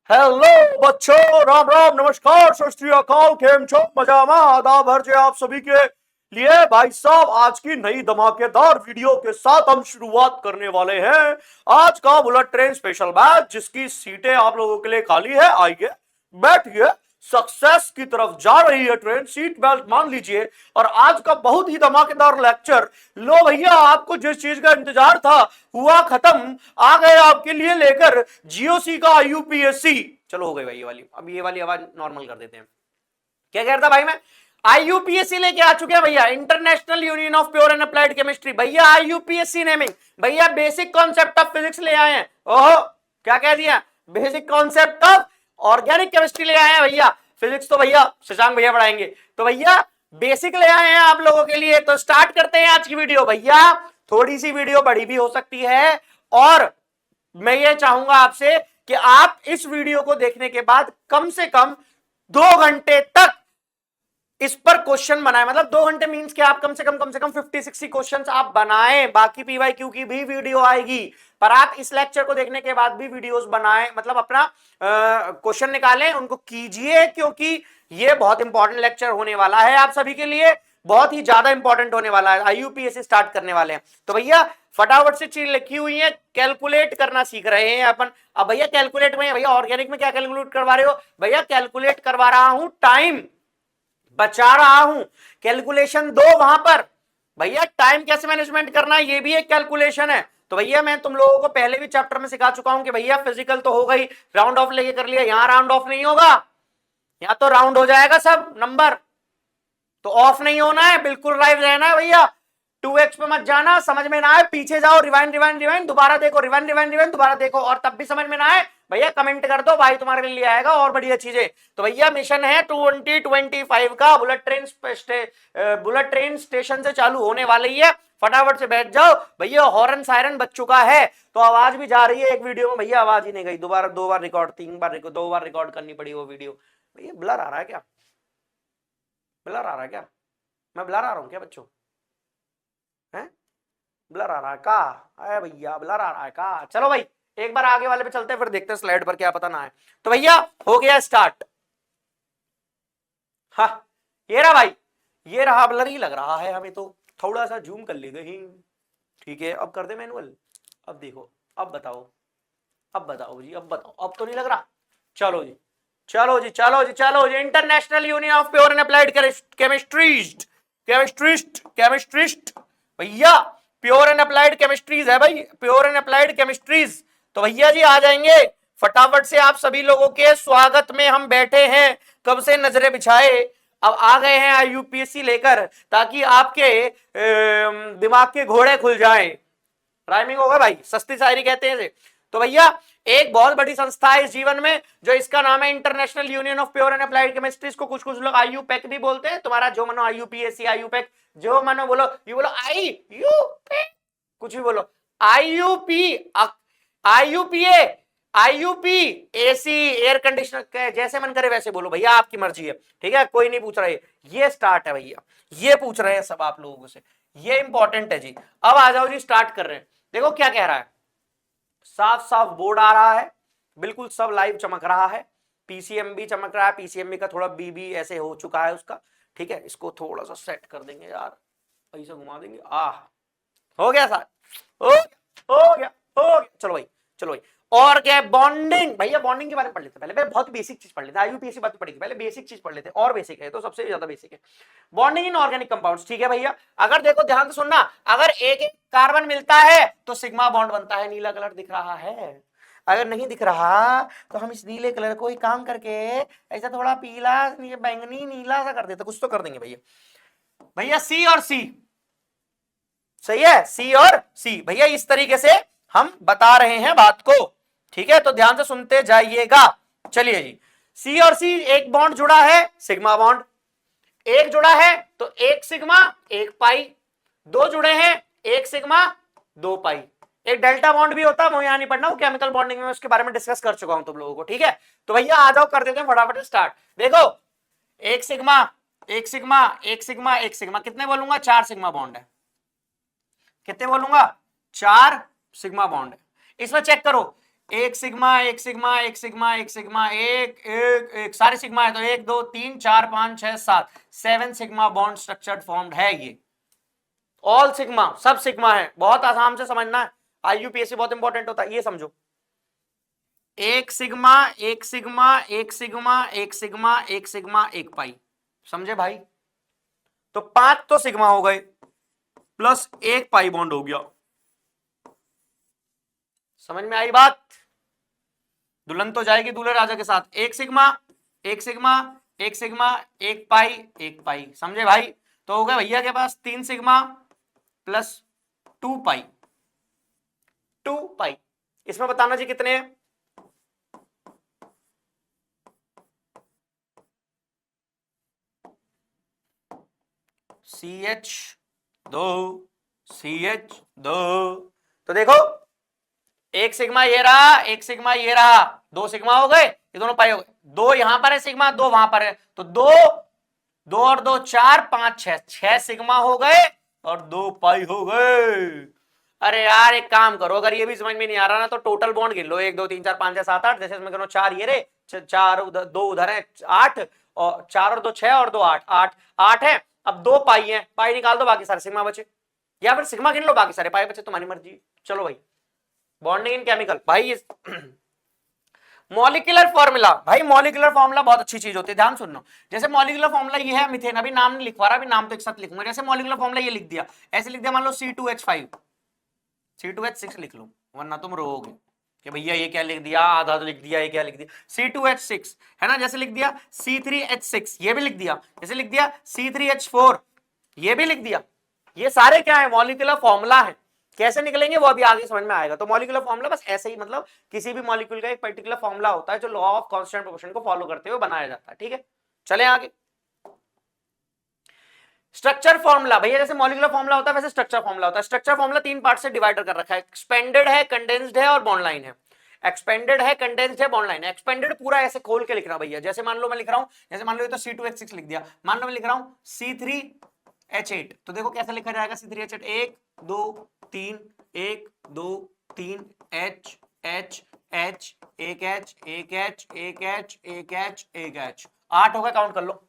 Hello बच्चों, राम राम, नमस्कार, सत श्री अकाल, केम छो, मजामा, आदाब हर आप सभी के लिए। भाई साहब, आज की नई धमाकेदार वीडियो के साथ हम शुरुआत करने वाले हैं आज का बुलेट ट्रेन स्पेशल बैच, जिसकी सीटें आप लोगों के लिए खाली है। आइए बैठिए, सक्सेस की तरफ जा रही है ट्रेन, सीट बेल्ट मान लीजिए। और आज का बहुत ही धमाकेदार लेक्चर, लो भैया, आपको जिस चीज का इंतजार था हुआ खत्म, आ गए आपके लिए लेकर जीओसी का यूपीएससी। चलो हो गई भाई ये वाली, अब ये वाली आवाज नॉर्मल कर देते हैं। क्या कह रहा था भाई मैं? आईयूपीएससी लेके आ चुके हैं भैया, international union of pure and applied chemistry. भैया आईयूपीएससी नेमिंग, भैया बेसिक कॉन्सेप्ट ऑफ फिजिक्स ले आए हैं। ओहो, क्या कह दिया? Basic concept of organic chemistry ले आए हैं भैया। फिजिक्स तो भैया शशांक भैया पढ़ाएंगे, तो भैया बेसिक ले आए हैं आप लोगों के लिए। तो स्टार्ट करते हैं आज की वीडियो। भैया थोड़ी सी वीडियो बड़ी भी हो सकती है, और मैं ये चाहूंगा आपसे कि आप इस वीडियो को देखने के बाद कम से कम 2 घंटे तक इस पर क्वेश्चन बनाए। मतलब 2 घंटे मींस कि आप कम से कम 50-60 क्वेश्चन आप बनाएं। बाकी पीवाईक्यू की भी वीडियो आएगी, पर आप इस लेक्चर को देखने के बाद भी वीडियोस बनाएं, मतलब अपना क्वेश्चन निकालें, उनको कीजिए, क्योंकि ये बहुत इंपॉर्टेंट लेक्चर होने वाला है आप सभी के लिए, बहुत ही ज्यादा इंपॉर्टेंट होने वाला है। आईयूपीएससी स्टार्ट करने वाले हैं, तो भैया फटाफट से चीज लिखी हुई है, कैलकुलेट करना सीख रहे हैं अपन। अब भैया कैलकुलेट में, भैया ऑर्गेनिक में क्या कैलकुलेट करवा रहे हो? भैया कैलकुलेट करवा रहा हूं, टाइम बचा रहा हूं, कैलकुलेशन दो वहां पर। भैया टाइम कैसे मैनेजमेंट करना है, ये भी एक कैलकुलेशन है। तो भैया मैं तुम लोगों को पहले भी चैप्टर में सिखा चुका हूं कि भैया फिजिकल तो हो गई, राउंड ऑफ लेके कर लिया, यहां राउंड ऑफ नहीं होगा, यहां तो राउंड हो जाएगा सब नंबर, तो ऑफ नहीं होना है, बिल्कुल लाइव रहना है भैया। 2x पे मत जाना, समझ में ना आए पीछे जाओ, रिवाइंड रिवाइंड रिवाइंड दोबारा देखो, रिवाइंड रिवाइंड रिवाइंड दोबारा देखो, और तब भी समझ में ना आए भैया कमेंट कर दो, भाई तुम्हारे लिए आएगा और बढ़िया चीजें। तो भैया मिशन है 2025 का, बुलेट ट्रेन स्टेशन से चालू होने वाली है। फटाफट से बैठ जाओ भैया, हॉर्न सायरन बज चुका है, तो आवाज भी जा रही है एक वीडियो में। भैया आवाज ही नहीं गई, दोबारा 2 बार रिकॉर्ड, 3 बार रिकॉर्ड, 2 बार रिकॉर्ड करनी पड़ी वो वीडियो। भैया ब्लर आ रहा है क्या? ब्लर आ रहा है क्या? मैं ब्लर आ रहा हूं क्या बच्चों? हैं? ब्लर आ रहा है का? अरे भैया ब्लर आ रहा है का? चलो भाई एक बार आगे वाले पे चलते हैं, फिर देखते हैं स्लाइड पर क्या पता ना है। तो भैया हो गया स्टार्ट। हाँ ये रहा भाई, ये रहा, ब्लर ही लग रहा है हमें तो, थोड़ा सा जूम कर लेते हैं। ठीक है, अब कर दे मैनुअल। अब देखो, अब बताओ, अब बताओ जी, अब बताओ, अब तो नहीं लग रहा। चलो जी, चलो जी, चलो जी, चलो जी, international union of pure and applied chemistry, chemistry, chemistry भैया, प्योर एंड अप्लाइड केमिस्ट्रीज है भाई, प्योर एंड अप्लाइड केमिस्ट्रीज। तो भैया जी आ जाएंगे फटाफट से, आप सभी लोगों के स्वागत में हम बैठे हैं, कब से नजरें बिछाए, अब आ गए हैं यूपीएससी लेकर, ताकि आपके दिमाग के घोड़े खुल जाएं। राइमिंग होगा भाई, सस्ती शायरी कहते हैं इसे। तो भैया एक बहुत बड़ी संस्था है इस जीवन में, जो इसका नाम है international union of pure and applied chemistry. इसको कुछ कुछ लोग आईयूपैक भी बोलते हैं। तुम्हारा जो मनो आईयूपीएससी, आईयूपैक, जो मनो बोलो, यू बोलो आई यू, कुछ भी बोलो, आईयूपी, आईयूपीए, आईयूपी, एसी, एयर कंडीशनर, जैसे मन करे वैसे बोलो भैया, आपकी मर्जी है। ठीक है, कोई नहीं पूछ रहा है, ये स्टार्ट है भैया, ये पूछ रहे हैं सब आप लोगों से, ये इंपॉर्टेंट है जी। अब आ जाओ जी, स्टार्ट कर रहे हैं। देखो क्या कह रहा है, साफ साफ बोर्ड आ रहा है, बिल्कुल सब लाइव चमक रहा है, पीसीएम भी चमक रहा है, पीसीएम का थोड़ा बीबी ऐसे हो चुका है उसका। ठीक है, इसको थोड़ा सा सेट कर देंगे यार, ऐसे घुमा देंगे, हो गया सर, हो गया, हो गया, हो गया। चलो भाई, चलो भाई, और क्या है, बॉन्डिंग। भैया बॉन्डिंग के बारे में पढ़ लेते पहले, बहुत बेसिक चीज पढ़ लेते, आईयूपीएससी बात पढ़ेगी, पहले बेसिक चीज पढ़ लेते, और बेसिक है तो सबसे ज्यादा बेसिक है बॉन्डिंग इन ऑर्गेनिक कंपाउंड्स। ठीक है भैया, अगर देखो ध्यान से सुनना, अगर एक एक कार्बन मिलता है तो सिग्मा बॉन्ड बनता है। नीला कलर दिख रहा है? अगर नहीं दिख रहा तो हम इस नीले कलर को ही काम करके ऐसा थोड़ा पीला, बैंगनी, नीला सा कर देते, कुछ तो कर देंगे भैया। भैया सी और सी, सही है, सी और सी भैया, इस तरीके से हम बता रहे हैं बात को। ठीक है, तो ध्यान से सुनते जाइएगा। चलिए जी, सी और सी, एक बॉन्ड जुड़ा है, सिग्मा बॉन्ड, एक जुड़ा है तो एक सिग्मा एक पाई, दो जुड़े हैं एक सिग्मा दो पाई, एक डेल्टा बॉन्ड भी होता है, वो यहां नहीं पढ़ना, वो केमिकल बॉन्डिंग में उसके बारे में डिस्कस कर चुका हूं तुम लोगों को। ठीक है, तो भैया आ जाओ, कर देते हैं फटाफट स्टार्ट। देखो एक सिग्मा, एक सिग्मा, एक सिग्मा, एक सिग्मा, कितने बोलूंगा? 4 सिग्मा बॉन्ड है। कितने बोलूंगा? 4 सिग्मा बॉन्ड है। इसमें चेक करो, एक सिग्मा एक सिग्मा एक सिग्मा एक सिग्मा एक एक एक सारे सिग्मा है तो 1 2 3 4 5 6 7 7 सिग्मा बॉन्ड स्ट्रक्चर्ड फॉर्म्ड है। ये ऑल सिग्मा, सब सिग्मा है, बहुत आसान से समझना है, आईयूपीएससी बहुत इंपॉर्टेंट होता है, ये समझो। एक सिग्मा एक सिग्मा एक सिग्मा एक सिग्मा एक सिग्मा एक पाई, समझे भाई? तो 5 तो सिग्मा हो गए प्लस एक पाई बॉन्ड हो गया। समझ में आई बात? दुल्हन तो जाएगी दूल्हे राजा के साथ। एक सिग्मा एक सिग्मा एक सिग्मा एक पाई, समझे भाई? तो हो गया भैया के पास 3 सिग्मा प्लस 2 पाई, 2 पाई। इसमें बताना जी कितने हैं? CH2 CH2, तो देखो एक सिग्मा ये रहा, एक सिग्मा ये रहा, 2 सिग्मा हो गए, ये दोनों पाई हो गए। 2 यहां पर है सिग्मा, 2 वहां पर है, तो 2 2 और 2 4 5 6 6 सिग्मा हो गए और 2 पाई हो गए। अरे यार एक काम करो, अगर ये भी समझ में नहीं आ रहा ना तो टोटल बॉन्ड गिन लो, 1 2 3 4 5 6 7 8, जैसे इसमें गिनो 4 ये रे, 4 उधर 2 उधर है 8, और 4 और 2 6 और 2 8 8 8 है। अब 2 पाई है, पाई निकाल दो, बाकी सारे सिग्मा बचे, या फिर सिग्मा गिन लो बाकी सारे पाई बचे, तुम्हारी मर्जी। चलो भाई, बॉन्डिंग इन केमिकल भाई। मॉलिक्यूलर फॉर्मूला, भाई मॉलिक्यूलर फॉर्मूला बहुत अच्छी चीज होती है, ध्यान सुनना। जैसे मॉलिक्यूलर फॉर्मूला ये है मीथेन, अभी नाम नहीं लिखवा रहा, अभी नाम तो एक साथ लिखूंगा। जैसे मॉलिक्यूलर फॉर्मूला ये लिख दिया, ऐसे लिख दिया, मान लो C2H5 C2H6 लिख लो, वरना तुम रोओगे कि भैया ये क्या लिख दिया, आधा तो लिख दिया, ये क्या लिख दिया। C2H6 है ना, जैसे लिख दिया C3H6 ये भी लिख दिया, जैसे लिख दिया C3H4 ये भी लिख दिया। ये सारे क्या है? मॉलिक्यूलर फॉर्मूला है। कैसे निकलेंगे वो अभी आगे समझ में आएगा। तो मॉलिक्यूलर फॉर्मूला बस ऐसे ही, मतलब किसी भी मॉलिक्यूल का एक पर्टिकुलर फॉर्मूला होता है जो लॉ ऑफ कांस्टेंट प्रोपोर्शन को फॉलो करते हुए बनाया जाता है, ठीक है? चले आगे। स्ट्रक्चर फॉर्मूला, भैया जैसे मॉलिक्यूलर फॉर्मूला होता है वैसे स्ट्रक्चर फॉर्मूला होता है। स्ट्रक्चर फॉर्मूला 3 पार्ट से डिवाइड कर रखा है, एक्सपेंडेड है, कंडेंस्ड है और बॉन्ड लाइन है। एक्सपेंडेड है, कंडेंस्ड है, बॉन्ड लाइन है। एक्सपेंडेड पूरा ऐसे खोल के लिखना भैया, जैसे मान लो मैं लिख रहा हूं, जैसे मान लो ये तो C2H6 लिख दिया, मान लो मैं लिख रहा हूं C3H8, तो देखो कैसे लिखा जाएगा C3H8, 1 2 3 1 2 3 H H H एक H एक H एक H एक H एक H, 8 हो गए, काउंट कर लो।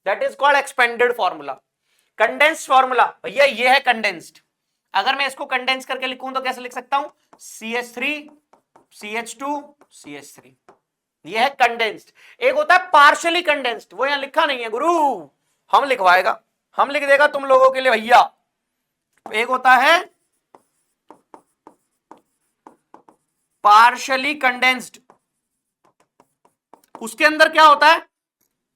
That is called expanded formula. Condensed formula, भैया ये है कंडेंस्ड। अगर मैं इसको कंडेंस करके लिखूं तो कैसे लिख सकता हूं? CH3 CH2 CH3, ये है कंडेंस्ड। एक होता है पार्शियली कंडेंस्ड, वो यहां लिखा नहीं है गुरु, हम लिखवाएगा, हम लिख देगा तुम लोगों के लिए भैया। एक होता है पार्शियली कंडेंस्ड, उसके अंदर क्या होता है?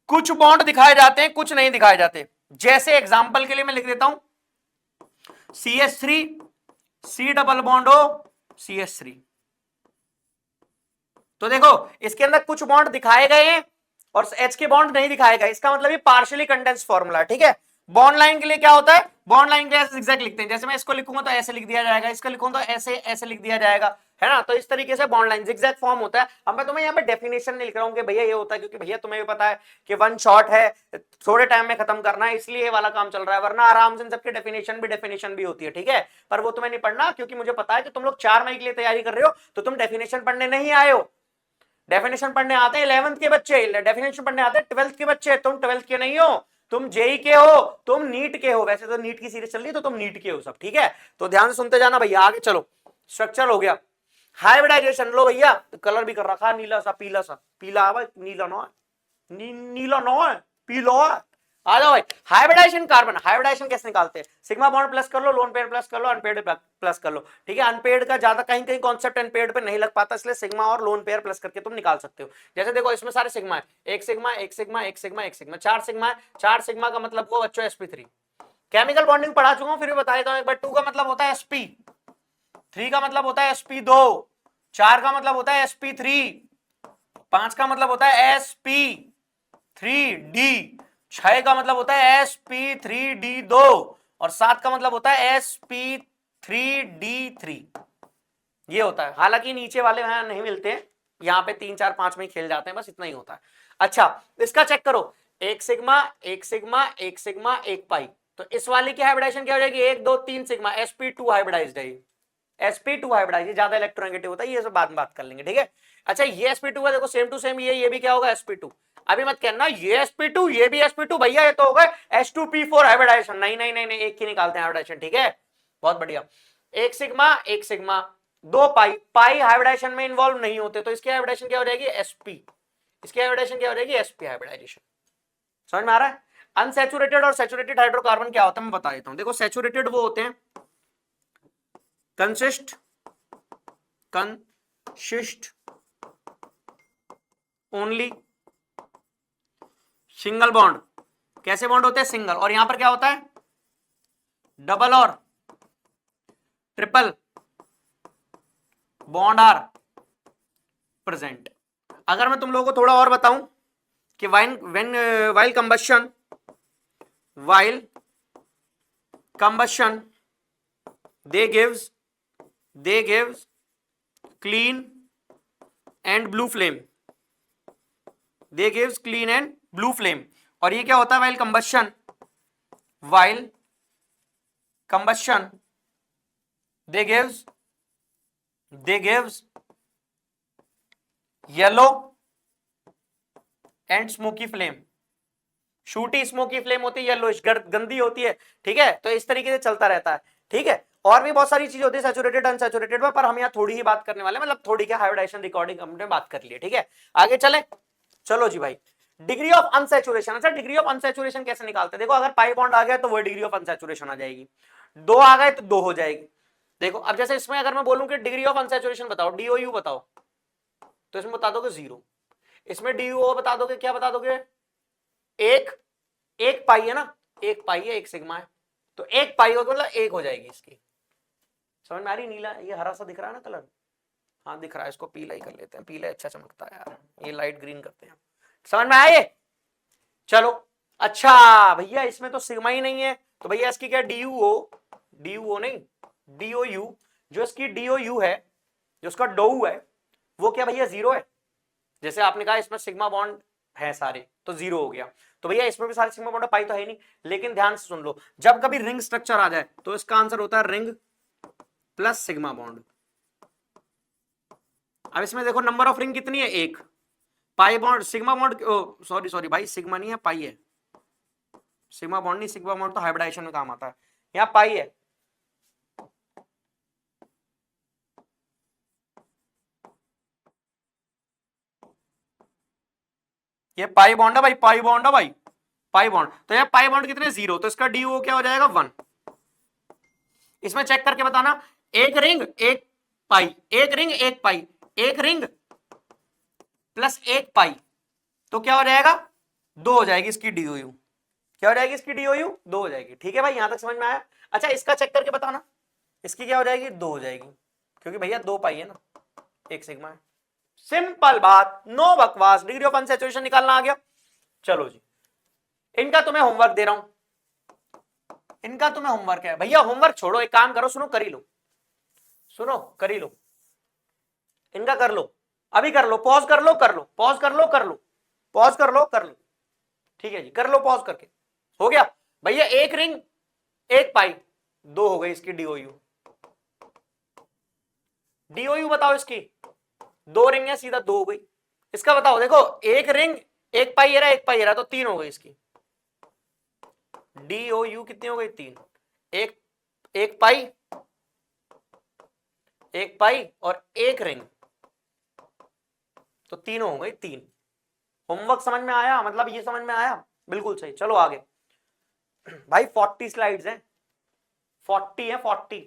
कुछ बॉन्ड दिखाए जाते हैं, कुछ नहीं दिखाए जाते। जैसे एग्जांपल के लिए मैं लिख देता हूं CH3 C double bond O CH3, तो देखो इसके अंदर कुछ बॉन्ड दिखाए गए हैं और H के बॉन्ड नहीं दिखाए गए, इसका मतलब ये पार्शियली कंडेंस्ड फॉर्मूला, ठीक है? बॉन्ड लाइन के लिए क्या होता है? बॉन्ड लाइन के ऐसे एग्जैक्ट लिखते हैं, जैसे मैं इसको लिखूंगा तो ऐसे लिख दिया जाएगा, इसको लिखूंगा तो ऐसे ऐसे लिख दिया जाएगा, है ना? तो इस तरीके से बॉन्ड लाइन जिगजैग फॉर्म होता है। अब मैं तुम्हें यहाँ पे डेफिनेशन नहीं लिख रहा हूँ कि भैया ये होता है, क्योंकि भैया तुम्हें भी पता है कि वन शॉट है, थोड़े टाइम में खत्म करना है, इसलिए ये वाला काम चल रहा है, वरना आराम से सबके डेफिनेशन भी होती है, ठीक है? पर वो तुम्हें नहीं पढ़ना, क्योंकि मुझे पता है कि तुम लोग 4 मई के लिए तैयारी कर रहे हो, तो तुम डेफिनेशन पढ़ने नहीं आए हो। डेफिनेशन पढ़ने आते हैं 11th के बच्चे, डेफिनेशन पढ़ने आते हैं 12th के बच्चे, तुम 12th के नहीं हो, तुम जेई के हो, तुम नीट के हो। वैसे तो नीट की सीरीज चल रही है तो तुम नीट के हो सब, ठीक है? तो ध्यान से सुनते जाना भैया, आगे चलो। स्ट्रक्चर हो गया, हाइब्रिडाइजेशन लो भैया, कलर भी कर रखा नीला सा, पीला सा, पीला है नीला नो है, नीला नो है, पीला है। आ जाओ भाई, हाइब्रिडाइजेशन कार्बन, हाइब्रिडाइजेशन कैसे निकालते हैं? सिग्मा बॉन्ड प्लस कर लो, लोन पेयर प्लस कर लो, अनपेड प्लस कर लो, ठीक है? अनपेड का ज्यादा कहीं कहीं कॉन्सेप्ट अनपेड पे नहीं लग पाता, इसलिए सिग्मा और लोन पेयर प्लस करके तुम निकाल सकते हो। जैसे देखो इसमें सारे सिग्मा है, एक सिग्मा एक सिग्मा एक सिग्मा एक सिग्मा, 4 सिग्मा है, 4 सिग्मा का मतलब वो बच्चों sp3। केमिकल बॉन्डिंग पढ़ा चुका हूं, फिर भी बता देता हूं एक बार। 2 का मतलब होता है sp, 3 का मतलब होता है sp2, 4 का मतलब होता है sp3, 5 का मतलब होता है sp3d, 6 का मतलब होता है sp3d2 और 7 का मतलब होता है sp3d3। ये होता है, हालांकि नीचे वाले यहां नहीं मिलते हैं, यहाँ पे 3 4 5 में खेल जाते हैं, बस इतना ही होता है। अच्छा इसका चेक करो, एक सिग्मा एक सिग्मा एक सिग्मा एक पाई, तो इस वाले की हाइब्रिडाइजेशन क्या हो जाएगी? 1 2 3 सिग्मा sp2 हाइब्रिडाइज्ड है, sp2 हाइब्रिडाइजेशन, ज्यादा इलेक्ट्रोनेगेटिव होता है, ये सब बाद में बात कर लेंगे, ठीक है। अच्छा ये sp2 है, देखो सेम टू सेम ये भी क्या होगा sp2। अभी मत कहना ये sp2 ये भी sp2, भैया ये तो होगा h2p4 हाइब्रिडाइजेशन। नहीं नहीं नहीं नहीं, एक ही निकालते हैं हाइब्रिडाइजेशन, ठीक है, बहुत बढ़िया। एक सिग्मा दो पाई, पाई हाइब्रिडाइजेशन में इन्वॉल्व नहीं होते, तो इसकी हाइब्रिडाइजेशन क्या हो जाएगी sp, इसकी हाइब्रिडाइजेशन क्या हो जाएगी sp हाइब्रिडाइजेशन। समझ में आ रहा है। अनसैचुरेटेड और सैचुरेटेड हाइड्रोकार्बन क्या होता है मैं बता देता हूं। देखो सैचुरेटेड वो होते हैं कंसिस्ट ओनली सिंगल बॉन्ड। कैसे बॉन्ड होते हैं, सिंगल, और यहां पर क्या होता है डबल और ट्रिपल बॉन्ड आर प्रेजेंट। अगर मैं तुम लोगों को थोड़ा और बताऊं कि while combustion they gives clean and blue flame, they gives clean and blue flame। और ये क्या होता है while combustion they gives yellow and smoky flame। Sooty smoky flame होती है, येलोइश गंदी होती है, ठीक है। तो इस तरीके से चलता रहता है, ठीक है। और भी बहुत सारी चीजें होती है सैचुरेटेड अनसैचुरेटेड में, पर हम यहाँ थोड़ी ही बात करने वाले हैं, मतलब थोड़ी क्या हाइब्रिडाइजेशन रिकॉर्डिंग हमने बात कर ली है, ठीक है। आगे चले, चलो जी भाई। Degree of unsaturation. अच्छा डिग्री ऑफ अनसैचुरेशन कैसे निकालते हैं, देखो अगर पाई बॉन्ड आ गया तो वो डिग्री ऑफ अनसैचुरेशन आ जाएगी, दो आ गए तो दो हो जाएगी। देखो अब जैसे इसमें अगर मैं बोलूं कि डिग्री ऑफ अनसैचुरेशन बताओ, डीओयू बताओ, तो इसमें बता दोगे 0, इसमें डीओ बता दोगे, क्या बता दोगे, एक पाई है ना, एक पाई है एक सिग्मा है, तो एक पाई होगा मतलब एक हो जाएगी इसकी। समझ में आ रही, नीला ये हरा सा दिख रहा है ना कलर, हाँ दिख रहा है, इसको पीला ही कर लेते हैं, पीला अच्छा चमकता है यार, ये लाइट ग्रीन करते हैं। समझ में आए, चलो। अच्छा भैया इसमें तो सिग्मा ही नहीं है, तो भैया इसकी क्या डीयूओ नहीं डीओयू, जो इसकी डीओयू है, जो उसका डोऊ है, वो क्या भैया 0 है। जैसे आपने कहा इसमें सिग्मा बॉन्ड है सारे, तो 0 हो गया, तो भैया इसमें भी सारे सिग्मा बॉन्ड, पाई तो है नहीं। लेकिन ध्यान से सुन लो, जब कभी रिंग स्ट्रक्चर आ जाए तो इसका आंसर होता है रिंग प्लस सिग्मा बॉन्ड। अब इसमें देखो नंबर ऑफ रिंग कितनी है, एक। Pi bond sigma bond, sorry भाई सिग्मा नहीं है पाई है, सिग्मा बॉन्ड नहीं, सिग्मा बॉन्ड तो हाइब्रिडाइजेशन में काम आता है, यहाँ पाई है। ये पाई बॉन्ड है भाई, पाई बॉन्ड है भाई, पाई बॉन्ड, तो यहाँ पाई बॉन्ड कितने 0, तो इसका डी क्या हो जाएगा 1। इसमें चेक करके बताना, एक रिंग एक पाई, एक रिंग एक पाई, एक रिंग प्लस एक पाई, तो क्या हो जाएगा 2 हो जाएगी इसकी डीओयू, क्या हो जाएगी इसकी डीओयू 2 हो जाएगी, ठीक है भाई, यहां तक समझ में आया। अच्छा इसका चेक करके बताना, इसकी क्या हो जाएगी 2 हो जाएगी, क्योंकि भैया 2 पाई है ना, एक सिग्मा है, सिंपल बात, नो बकवास, डिग्री ऑफ अनसैचुरेशन निकालना आ गया। चलो जी, इनका तुम्हें होमवर्क दे रहा हूं, इनका तुम्हें होमवर्क है भैया, होमवर्क छोड़ो, एक काम करो, सुनो कर ही लो, सुनो कर ही लो, इनका कर लो, अभी कर लो, पॉज कर लो, कर लो, पॉज कर लो, कर लो, पॉज कर लो, कर लो, ठीक है जी, कर लो पॉज करके, हो गया भैया, एक रिंग एक पाई, 2 हो गई इसकी डीओयू। डीओयू बताओ इसकी, 2 रिंग है सीधा 2 हो गई। इसका बताओ, देखो एक रिंग एक पाई है, एक पाई है, तो 3 हो गई इसकी डीओयू, कितनी हो गई 3, एक पाई, एक पाई और एक रिंग, तो 3 हो गई 3। होमवर्क समझ में आया, मतलब ये समझ में आया, बिल्कुल सही। चलो आगे भाई, 40 स्लाइड्स हैं, 40 है 40,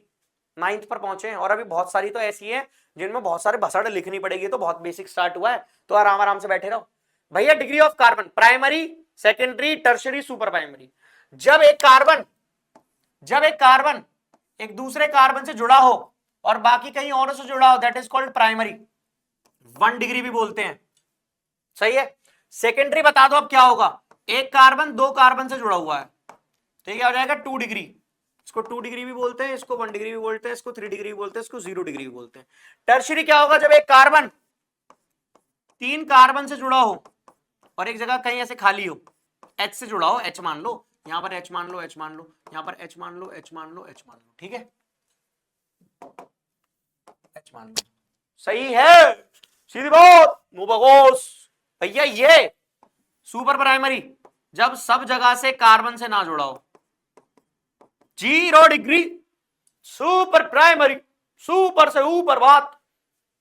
9th पर पहुंचे हैं, और अभी बहुत सारी तो ऐसी है जिनमें बहुत सारे भसड़ लिखनी पड़ेगी, तो बहुत बेसिक स्टार्ट हुआ है, तो आराम आराम से बैठे रहो भैया। Degree of carbon, primary secondary tertiary super primary. जब एक कार्बन एक दूसरे कार्बन से जुड़ा हो और बाकी कहीं और से जुड़ा हो, that is called primary, 1 degree भी बोलते हैं, सही है। सेकेंडरी बता दो अब क्या होगा, एक कार्बन 2 कार्बन से जुड़ा हुआ है, तो ये क्या हो जाएगा 2 डिग्री, इसको 2 डिग्री भी बोलते हैं, इसको 1 डिग्री भी बोलते हैं, इसको 3 डिग्री भी बोलते हैं, इसको 0 डिग्री भी बोलते हैं। टर्शियरी क्या होगा, जब एक कार्बन 3 कार्बन से जुड़ा हो और एक जगह कहीं ऐसे खाली हो, H से जुड़ा हो, H मान लो, यहां पर H मान लो, H मान लो, यहां पर H मान लो, H मान लो, H मान लो, ठीक है। H मान लो। सही है, सीधी बात, नो बकवास भैया। ये सुपर प्राइमरी जब सब जगह से कार्बन से ना जुड़ा हो, 0 डिग्री। सुपर प्राइमरी, सुपर से ऊपर बात,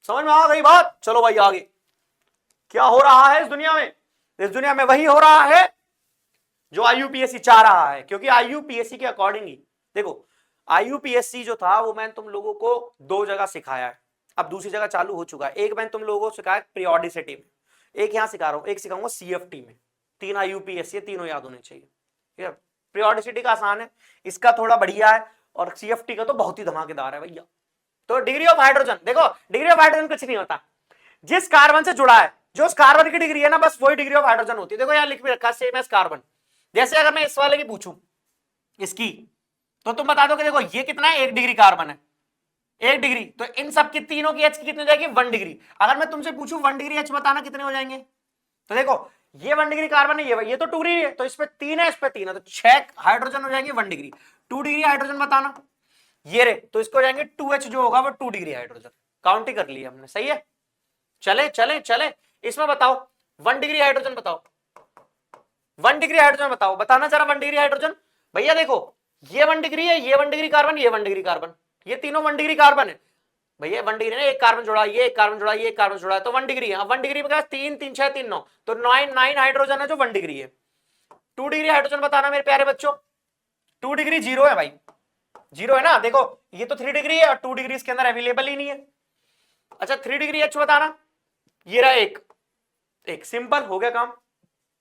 समझ में आ गई बात। चलो भाई आगे, क्या हो रहा है इस दुनिया में? इस दुनिया में वही हो रहा है जो आईयूपीएससी चाह रहा है, क्योंकि आईयूपीएससी के अकॉर्डिंग ही देखो, आईयूपीएससी जो था वो मैंने तुम लोगों को 2 जगह सिखाया है, अब दूसरी जगह चालू हो चुका है। एक मैंने तुम लोगों को सिखाया पीरियोडिसिटी में, एक यहां सिखा रहा हूं, एक सिखाऊंगा सीएफटी में। 3 आईयूपीएससी है, तीनों याद होने चाहिए, ठीक है। पीरियोडिसिटी का आसान है, इसका थोड़ा बढ़िया है, और सीएफटी का तो बहुत ही धमाकेदार है भैया। तो डिग्री ऑफ हाइड्रोजन देखो, डिग्री ऑफ हाइड्रोजन कुछ नहीं होता, जिस कार्बन से जुड़ा है, जो उस कार्बन की डिग्री है ना, बस वही डिग्री ऑफ हाइड्रोजन होती है। देखो यहां लिख भी रखा है सेम एज कार्बन। जैसे अगर मैं इस वाले की पूछूं इसकी, तो तुम बता दो कि देखो ये कितना है, 1 डिग्री कार्बन है, 1 डिग्री, तो इन सब की तीनों की एच की कितनी हो जाएगी, 1 डिग्री। अगर मैं तुमसे पूछूं 1 डिग्री एच बताना, कितने हो जाएंगे? तो देखो ये 1 डिग्री कार्बन है, ये तो 2 डिग्री है, तो इस पे 3 है, इस पे 3 है, तो 6 हाइड्रोजन हो जाएंगे 1 डिग्री। 2 डिग्री हाइड्रोजन बताना, ये रे, तो इसको हो जाएंगे 2H जो होगा वो 2 डिग्री हाइड्रोजन। काउंट ही कर लिया हमने, सही है। चले चले चले, इसमें बताओ 1 डिग्री हाइड्रोजन बताओ, 1 डिग्री हाइड्रोजन बताओ, बताना जरा 1 डिग्री हाइड्रोजन। भैया देखो ये 1 डिग्री है, ये 1 डिग्री कार्बन, ये 1 डिग्री कार्बन, ये तीनों 1 डिग्री कार्बन है भैया। 1 डिग्री है, एक कार्बन जुड़ा, ये एक कार्बन जुड़ा, ये एक कार्बन जुड़ा है, तो 1 डिग्री है। 1 डिग्री में क्या, 3 3 6 3 9, तो 9 हाइड्रोजन है जो 1 डिग्री है। 2 डिग्री हाइड्रोजन बताना मेरे प्यारे बच्चों। 2 डिग्री 0 है भाई, 0 है ना। देखो ये तो 3 डिग्री है और 2 डिग्री इसके अंदर अवेलेबल ही नहीं है। अच्छा 3 डिग्री एच बताना, ये रहा एक सिंपल हो गया काम।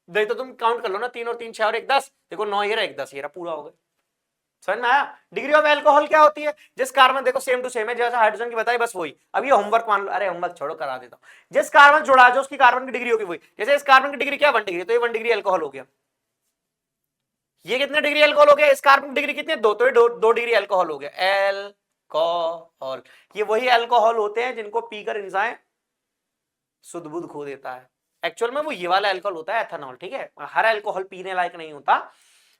देख तो तुम काउंट कर लो ना, 3 और 3 6 और 1 10, देखो 9 ये रहा 1 10, ये रहा, पूरा हो गया। समझ में आया? डिग्री ऑफ अल्कोहल क्या होती है, जिस कार्बन, देखो सेम टू सेम है जैसा हाइड्रोजन की बताई, बस वही। अब ये होमवर्क मान लो, अरे होमवर्क छोड़ो, करा देता हूं। जिस कार्बन जुड़ा जो उसकी कार्बन की डिग्री होगी वही, जैसे इस कार्बन की डिग्री क्या 1 डिग्री, तो ये 1 डिग्री अल्कोहल हो गया। ये कितने डिग्री अल्कोहल हो गया, इस कार्बन की डिग्री कितनी, 2, तो ये 2 डिग्री अल्कोहल हो गया, अल्कोहल। ये वही अल्कोहल होते हैं जिनको पीकर इंसान शुद्ध बुद्ध खो देता है। एक्चुअल में वो ये वाला अल्कोहल होता है, एथेनॉल, ठीक है। हर अल्कोहल पीने लायक नहीं होता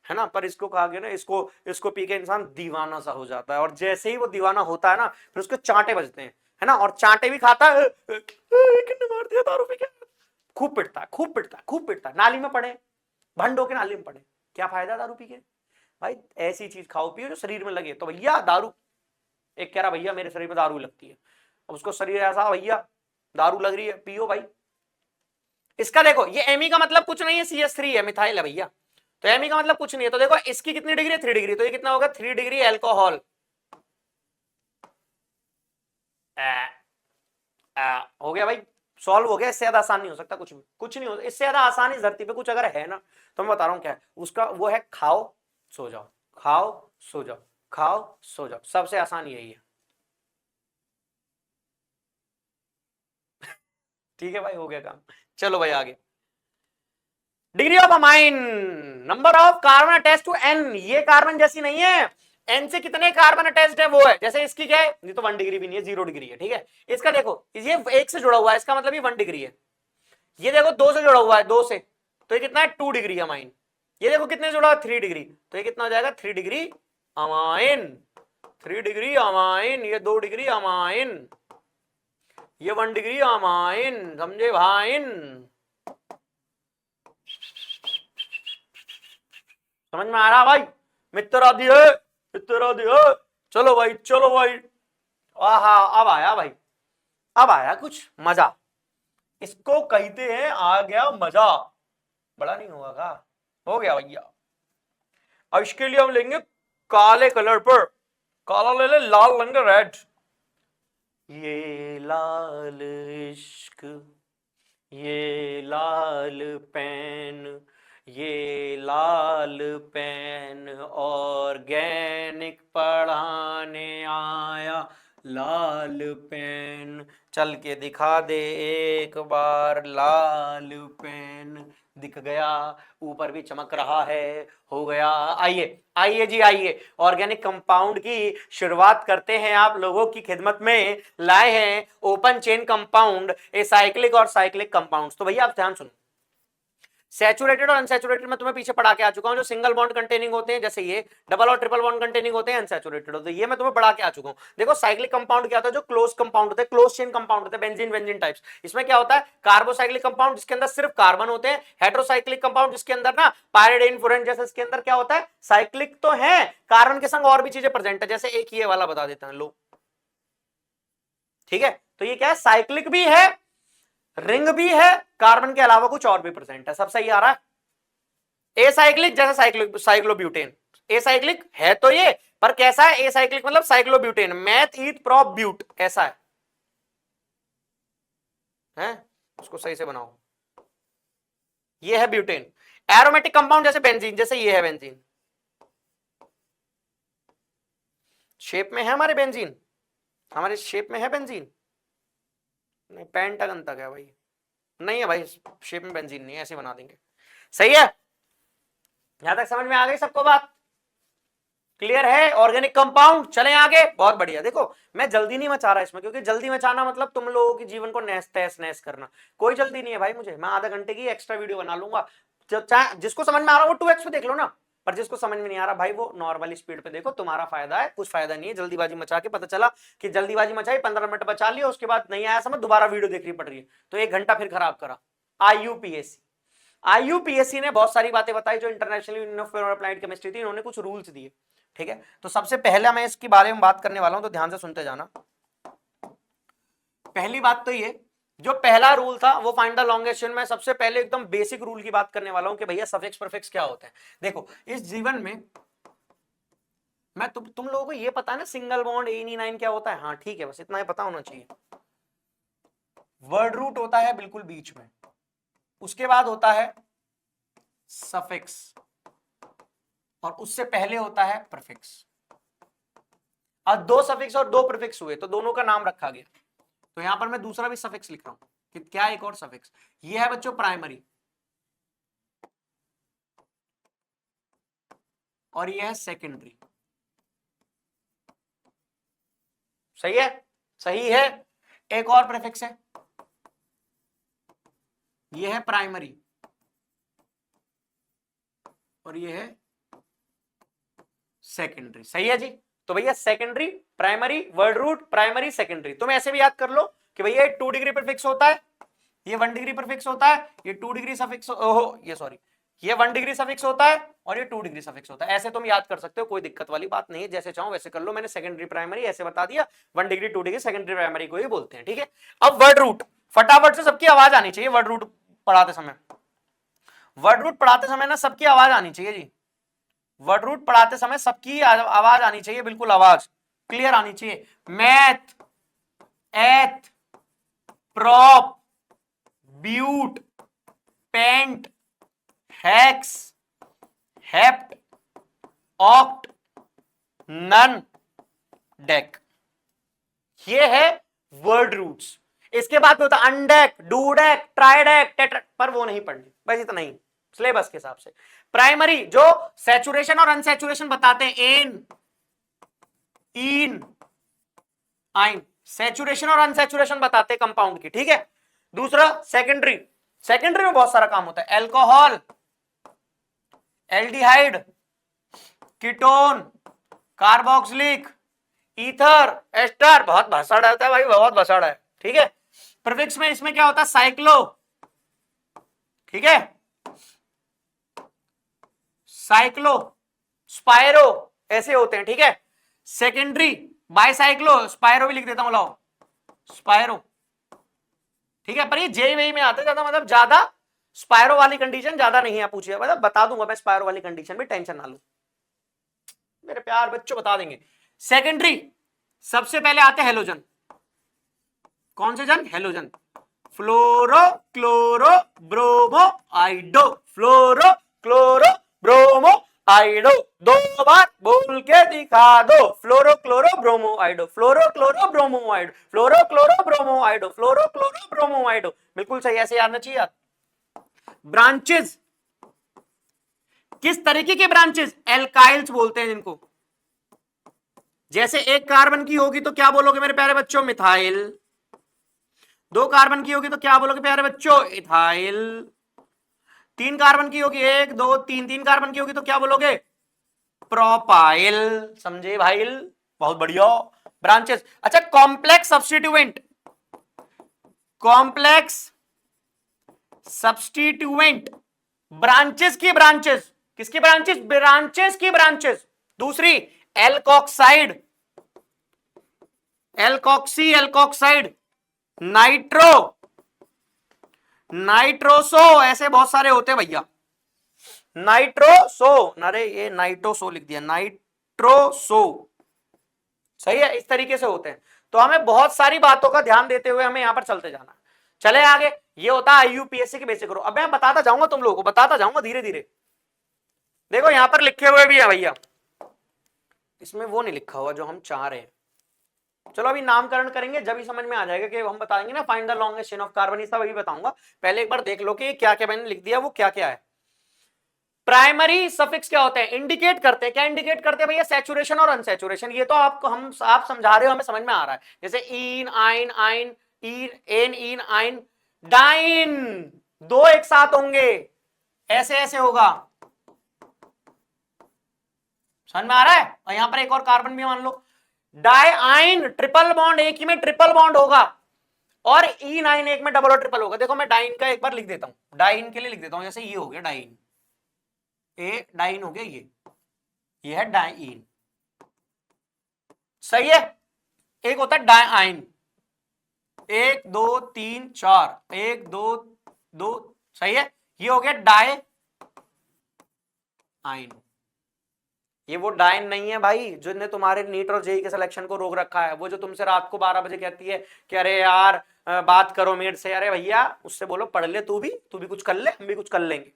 है ना, पर इसको कहा गया ना, इसको पी के इंसान दीवाना सा हो जाता है, और जैसे ही वो दीवाना होता है ना, फिर उसको चांटे बजते हैं, है ना, और चांटे भी खाता है, कितने मार दिया दारू पी के, खूब पिटता है, खूब पिटता है, खूब पिटता है। नाली में पड़े, भंडो के नाली में पड़े, क्या फायदा दारू पी के? भाई ऐसी चीज खाओ पियो जो शरीर में लगे। तो भैया दारू, एक कह रहा भैया मेरे शरीर में दारू लगती है, अब उसको शरीर ऐसा, भैया दारू लग रही है, पियो भाई। इसका देखो ये एमी का मतलब कुछ नहीं है, CH3 है, मिथाइल है भैया, तो एमी का मतलब कुछ नहीं है। तो देखो इसकी कितनी डिग्री है, 3 डिग्री, तो ये कितना होगा, 3 डिग्री अल्कोहल। हो गया भाई, सॉल्व हो गया। इससे ज्यादा आसान नहीं हो सकता कुछ भी, कुछ नहीं हो, इससे ज्यादा आसान इस धरती पे कुछ अगर है ना, तो मैं बता रहा हूं क्या है उसका, वो है खाओ सो जाओ, खाओ सो जाओ, खाओ सो जाओ, सबसे आसान यही है। ठीक है भाई, हो गया काम। चलो भाई आगे, degree of amine, number of carbon attach to N। ये कार्बन जैसी नहीं है, N से कितने कार्बन अटैच्ड है वो है। जैसे इसकी क्या है, ये तो 1 डिग्री भी नहीं है, 0 डिग्री है, ठीक है। इसका देखो ये 1 से जुड़ा हुआ है, इसका मतलब ये 1 डिग्री है। ये देखो 2 से जुड़ा हुआ है, 2 से, तो ये कितना है, 2 डिग्री अमाइन। ये देखो कितने जुड़ा हुआ है, 3 डिग्री, तो ये कितना हो जाएगा, 3 डिग्री अमाइन, 3 डिग्री अमाइन। ये 2 डिग्री अमाइन, ये 1 डिग्री अमाइन, समझे भाइन? समझ में आ रहा भाई? मित्र दिए, मित्र दिए। चलो भाई, चलो भाई, आहा अब आया भाई, अब आया कुछ मजा। इसको कहते हैं आ गया मजा। बड़ा नहीं होगा का, हो गया भैया। अब इसके लिए हम लेंगे काले कलर पर, काला ले ले, लाल लेंगे रेड। ये लाल इश्क, ये लाल पेन, ये लाल पेन ऑर्गेनिक पढ़ाने आया, लाल पेन चल के दिखा दे एक बार, लाल पेन दिख गया, ऊपर भी चमक रहा है, हो गया। आइए आइए जी आइए, ऑर्गेनिक कंपाउंड की शुरुआत करते हैं। आप लोगों की खिदमत में लाए हैं ओपन चेन कंपाउंड, एसाइक्लिक और साइक्लिक कंपाउंड्स। तो भैया आप ध्यान सुनो, सैचुरेटेड और अनसैचुरेटेड में तुम्हें पीछे पढ़ा के आ चुका हूं। जो सिंगल बॉन्ड कंटेनिंग होते हैं जैसे ये, डबल और ट्रिपल बॉन्ड कंटेनिंग होते हैं अनसैचुरेटेड होते हैं, ये मैं तुम्हें पढ़ा के आ चुका हूं। देखो साइक्लिक कंपाउंड क्या होता है, जो क्लोज कंपाउंड होते हैं, क्लोज चेन कंपाउंड होते हैं, बेंजीन बेंजीन टाइप्स। इसमें क्या होता है, कार्बोसाइक्लिक कंपाउंड जिसके अंदर सिर्फ कार्बन होते हैं, हेटेरोसाइक्लिक कंपाउंड जिसके अंदर ना पायरिडीन फ्लोरीन जैसे इसके अंदर क्या होता है, साइक्लिक तो है, कार्बन के संग और भी चीजें प्रेजेंट है, जैसे एक ये वाला बता देता है लो, ठीक है। तो ये क्या है, साइक्लिक भी है, रिंग भी है, कार्बन के अलावा कुछ और भी प्रेजेंट है। सब सही आ रहा है। एसाइक्लिक जैसे साइक्लोब्यूटेन, एसाइक्लिक है तो ये, पर कैसा है, एसाइक्लिक मतलब साइक्लोब्यूटेन, मैथ ईथ प्रोप ब्यूट ऐसा है? उसको सही से बनाओ। ये है ब्यूटेन। एरोमेटिक कंपाउंड जैसे बेंजीन, जैसे ये है बेंजीन, शेप में है हमारे बेंजीन, हमारे शेप में है बेंजीन, नहीं पेंटागन तक है भाई, नहीं है भाई शेप में बेंजीन नहीं है, ऐसे बना देंगे। सही है, यहां तक समझ में आ गई सबको बात, क्लियर है? ऑर्गेनिक कंपाउंड, चलें आगे। बहुत बढ़िया। देखो मैं जल्दी नहीं मचा रहा इसमें, क्योंकि जल्दी मचाना मतलब तुम लोगों के जीवन को नैस तैस नैस करना, कोई जल्दी नहीं है भाई मुझे, मैं आधा घंटे की एक्स्ट्रा वीडियो बना लूंगा। जिसको समझ में आ रहा हो वो 2x पे देख लो ना, पर जिसको समझ में नहीं आ रहा भाई वो नॉर्मल स्पीड पे देखो, तुम्हारा फायदा है, कुछ फायदा नहीं है जल्दीबाजी मचा के। पता चला कि जल्दीबाजी मचाई, 15 मिनट बचा लिया, उसके बाद नहीं आया समझ, दोबारा वीडियो देखनी पड़ रही है, तो 1 घंटा फिर खराब करा। आईयूपीएससी ने बहुत सारी बातें बताई, जो international union of applied chemistry थी, इन्होंने कुछ रूल्स दिए, ठीक है। तो सबसे पहला मैं इसके बारे में बात करने वाला हूं, तो ध्यान से सुनते जाना। पहली बात तो ये, जो पहला रूल था वो फाइंड द लॉन्गेस्ट चेन में सबसे पहले एकदम बेसिक रूल की बात करने वाला हूं कि भैया सफिक्स प्रीफिक्स क्या होता है। देखो इस जीवन में मैं तुम लोगों को ये पता है ना सिंगल बॉन्ड एनी9 क्या होता है, हाँ ठीक है, बस इतना ही पता होना चाहिए। वर्ड रूट होता है बिल्कुल बीच में, उसके बाद होता है सफिक्स, और उससे पहले होता है प्रीफिक्स। अब 2 सफिक्स और 2 प्रीफिक्स हुए तो दोनों का नाम रखा गया। तो यहां पर मैं दूसरा भी सफिक्स लिख रहा हूं कि क्या, एक और सफिक्स। ये है बच्चों प्राइमरी, और ये है सेकेंडरी। सही है, सही है। एक और प्रीफिक्स है, ये है प्राइमरी, और ये है सेकेंडरी। सही है जी। तो भैया secondary, primary, word root, primary, secondary. तुम ऐसे भी याद कर लो कि भैया 2 डिग्री प्रीफिक्स होता है, ये 1 डिग्री प्रीफिक्स होता है, ये 2 डिग्री सफिक्स, ओहो ये सॉरी, ये 1 डिग्री सफिक्स होता है, और ये 2 डिग्री सफिक्स होता है। ऐसे तुम याद कर सकते हो, कोई दिक्कत वाली बात नहीं है, जैसे चाहो वैसे कर लो। मैंने सेकेंडरी प्राइमरी ऐसे बता दिया, 1 डिग्री 2 डिग्री सेकेंडरी प्राइमरी को ही बोलते हैं, ठीक है। अब वर्ड रूट, फटाफट से सबकी आवाज आनी चाहिए। वर्ड रूट पढ़ाते समय, वर्ड रूट पढ़ाते समय ना सबकी आवाज आनी चाहिए जी। वर्ड रूट पढ़ाते समय सबकी आवाज आनी चाहिए, बिल्कुल आवाज क्लियर आनी चाहिए। Meth, eth, prop, but, pent, hex, hept, oct, non, dec, ये है वर्ड रूट्स। इसके बाद में होता है अनडेक, डूडेक, ट्राइडेक, टेट्रा, पर वो नहीं पढ़नी, बस इतना ही सिलेबस के हिसाब से। प्राइमरी जो सैचुरेशन और अनसैचुरेशन बताते हैं, एन, इन, आइन, सैचुरेशन और अनसैचुरेशन बताते हैं कंपाउंड की, ठीक है। दूसरा सेकेंडरी, सेकेंडरी में बहुत सारा काम होता है, alcohol, aldehyde, ketone, carboxylic, ether, ester, बहुत भसड़ होता है भाई, बहुत भसड़ है, ठीक है। प्रीफिक्स में इसमें क्या होता है, साइक्लो, ठीक है, साइक्लो, स्पायरो, ऐसे होते हैं, ठीक है। सेकेंडरी बाइसाइक्लो, स्पायरो भी लिख देता हूं, लाओ स्पायरो, ठीक है। पर ये जे वही में आते ज्यादा, मतलब ज्यादा स्पायरो वाली कंडीशन ज्यादा नहीं है, पूछिए मतलब बता दूंगा मैं स्पायरो वाली कंडीशन भी, टेंशन ना लो मेरे प्यार बच्चों, बता देंगे। सेकेंडरी सबसे पहले आते हेलोजन, कौन से जन, हेलोजन, फ्लोरो, क्लोरो, ब्रोमो, आइडो, फ्लोरो, क्लोरो, ब्रोमो, आइडो, 2 बार बोल के दिखा दो, फ्लोरो, क्लोरो, ब्रोमो, आइडो, फ्लोरो, क्लोरो, ब्रोमो, आइडो, फ्लोरो, क्लोरो, ब्रोमो, आइडो, फ्लोरो, क्लोरो, ब्रोमो, आइडो, बिल्कुल सही, ऐसे याद चाहिए यार। ब्रांचेस, किस तरीके के ब्रांचेस, एल्काइल्स बोलते हैं जिनको। जैसे 1 कार्बन की होगी तो क्या बोलोगे मेरे प्यारे बच्चों, मिथाइल। 2 कार्बन की होगी तो क्या बोलोगे प्यारे बच्चों, इथाइल। 3 कार्बन की होगी, 1 2 3, 3 कार्बन की होगी तो क्या बोलोगे? प्रोपाइल। समझे भाई? बहुत बढ़िया। ब्रांचेस, अच्छा complex substituent, complex substituent, branches की ब्रांचेस, किसकी ब्रांचेस? ब्रांचेस की ब्रांचेस। दूसरी alkoxide, alkoxy, alkoxide, nitro, nitroso, ऐसे बहुत सारे होते हैं भैया। नाइट्रोसो, अरे ये नाइट्रोसो लिख दिया, नाइट्रोसो। सही है, इस तरीके से होते हैं। तो हमें बहुत सारी बातों का ध्यान देते हुए हमें यहां पर चलते जाना। चले आगे, ये होता है IUPAC के बेसिक रूल। अब मैं बताता जाऊंगा, तुम लोगों को बताता जाऊंगा धीरे धीरे। देखो यहां पर लिखे हुए भी है भैया, इसमें वो नहीं लिखा हुआ जो हम चाह रहे हैं। चलो अभी नामकरण करेंगे जब ही समझ में आ जाएगा कि हम बताएंगे ना find the longest chain of carbon, ये सब अभी बताऊंगा। पहले एक बार देख लो कि क्या क्या मैंने लिख दिया वो क्या क्या है। प्राइमरी सफिक्स क्या होते हैं? इंडिकेट करते हैं, क्या इंडिकेट करते हैं भैया? सैचुरेशन और अनसैचुरेशन। ये तो आपको आप समझा रहे हो, हमें समझ में आ रहा है। जैसे इन आइन आइन, एन इन आइन, डाइन, दो एक साथ होंगे, ऐसे ऐसे होगा। समझ में आ रहा है? और यहां पर एक और कार्बन भी मान लो, डाई आइन, ट्रिपल बॉन्ड, एक ही में ट्रिपल बॉन्ड होगा, और E9 एक में डबल और ट्रिपल होगा। देखो मैं डाइन का एक बार लिख देता हूं, डाइन के लिए लिख देता हूं। जैसे ये हो गया डाइन, ए डाइन हो गया, ये है डाइन। सही है। एक होता है डाइन, 1 2 3 4, 1 2 2, सही है। ये हो गया डाई आइन। ये वो डाइन नहीं है भाई जिसने तुम्हारे नीट और जेई के सिलेक्शन को रोक रखा है। वो जो तुमसे रात को 12 बजे कहती है कि अरे यार बात करो मेरे से, अरे भैया उससे बोलो पढ़ ले, तू भी कुछ कर ले, हम भी कुछ कर लेंगे।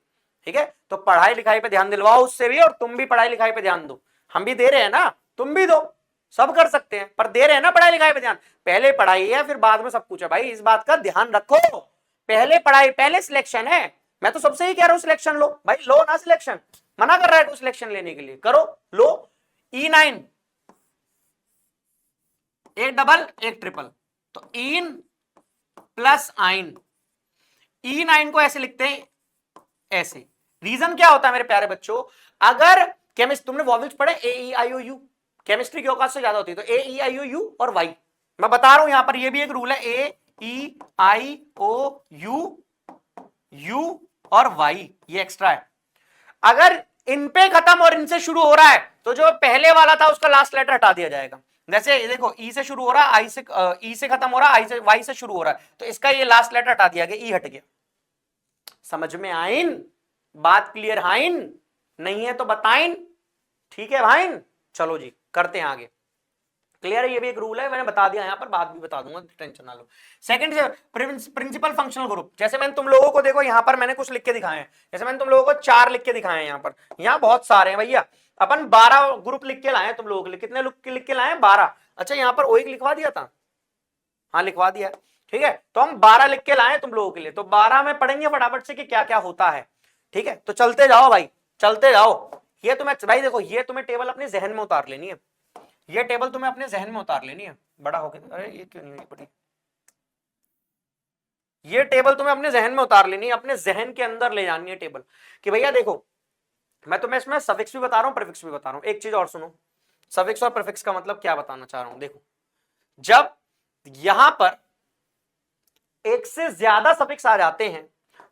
ठीक है, तो पढ़ाई लिखाई पे ध्यान दिलवाओ उससे भी, और तुम भी पढ़ाई लिखाई पे ध्यान दो। हम भी दे रहे हैं ना, तुम भी दो, सब कर सकते हैं, पर दे रहे हैं ना पढ़ाई लिखाई पे ध्यान। पहले पढ़ाई है फिर बाद में सब कुछ है भाई, इस बात का ध्यान रखो। पहले पढ़ाई, पहले सिलेक्शन है। मैं तो सबसे ही कह रहा हूं सिलेक्शन लो भाई, लो ना सिलेक्शन। मना कर रहा है तो सिलेक्शन लेने के लिए, करो, लो। E9, एक डबल एक ट्रिपल, तो इन प्लस आइन। E9 को ऐसे लिखते हैं, ऐसे। रीजन क्या होता है मेरे प्यारे बच्चों? अगर केमिस्ट्री तुमने वॉवेल्स पढ़े, AEIOU, केमिस्ट्री की औकात से ज्यादा होती है, तो AEIOU और Y। मैं बता रहा हूं यहां पर ये भी एक रूल है, AEIOU, U और Y, ये एक्स्ट्रा है। अगर इन पे खत्म और इनसे शुरू हो रहा है तो जो पहले वाला था उसका लास्ट लेटर हटा दिया जाएगा। जैसे देखो ई से शुरू हो रहा है, आई से, ई से खत्म हो रहा है, आई से, वाई से शुरू हो रहा है, तो इसका ये लास्ट लेटर हटा दिया गया, ई हट गया। समझ में आइन? बात क्लियर हाइन? नहीं है तो बताइन। ठीक है भाई, चलो जी करते हैं आगे। क्लियर है? ये भी एक रूल है, मैंने बता दिया यहां पर, बात भी बता दूंगा, टेंशन ना लो। सेकंड प्रिंसिपल फंक्शनल ग्रुप, जैसे मैंने तुम लोगों को, देखो यहां पर मैंने कुछ लिख के दिखाए हैं, जैसे मैंने तुम लोगों को 4 लिख के दिखाए हैं। यहां पर, यहां बहुत सारे हैं भैया, अपन 12 ग्रुप लिख के लाए हैं तुम लोगों के लिए। कितने लिख के लाए हैं? 12। अच्छा यहां पर OIC लिखवा दिया था? हाँ लिखवा दिया। ठीक है, तो हम 12 लिख के लाए तुम लोगों के लिए, तो 12 में पढ़ेंगे फटाफट से कि क्या क्या होता है। ठीक है, तो चलते जाओ भाई, चलते जाओ। ये तुम्हें भाई देखो, ये तुम्हें टेबल अपने जहन में उतार लेनी है, ये टेबल तुम्हें अपने जहन में उतार लेनी है। बड़ा होके, अरे ये क्यों नहीं बड़ी, ये टेबल तुम्हें अपने जहन में उतार लेनी है, अपने जहन के अंदर ले जानी है टेबल, कि भैया देखो मैं तुम्हें इसमें सफिक्स भी बता रहा हूं, प्रीफिक्स भी बता रहा हूं। एक चीज और सुनो, सफिक्स और प्रीफिक्स का मतलब क्या बताना चाह रहा हूं। देखो जब यहां पर एक से ज्यादा सफिक्स आ जाते हैं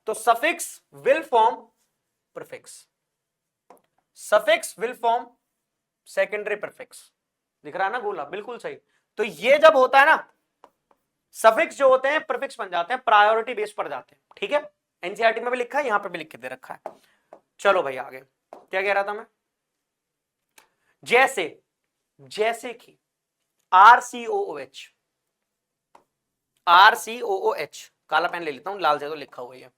तो suffix will form prefix, suffix will form secondary prefix. दिख रहा है ना गोला? बिल्कुल सही। तो ये जब होता है ना, सफिक्स जो होते हैं प्रीफिक्स बन जाते हैं, प्रायोरिटी बेस पर जाते हैं। ठीक है, एनसीईआरटी में भी लिखा है, यहां पर भी लिख के दे रखा है। चलो भाई आगे, क्या कह रहा था मैं? जैसे कि RCOOH, RCOOH, काला पेन ले लेता हूं, लाल से तो लिखा हुआ है,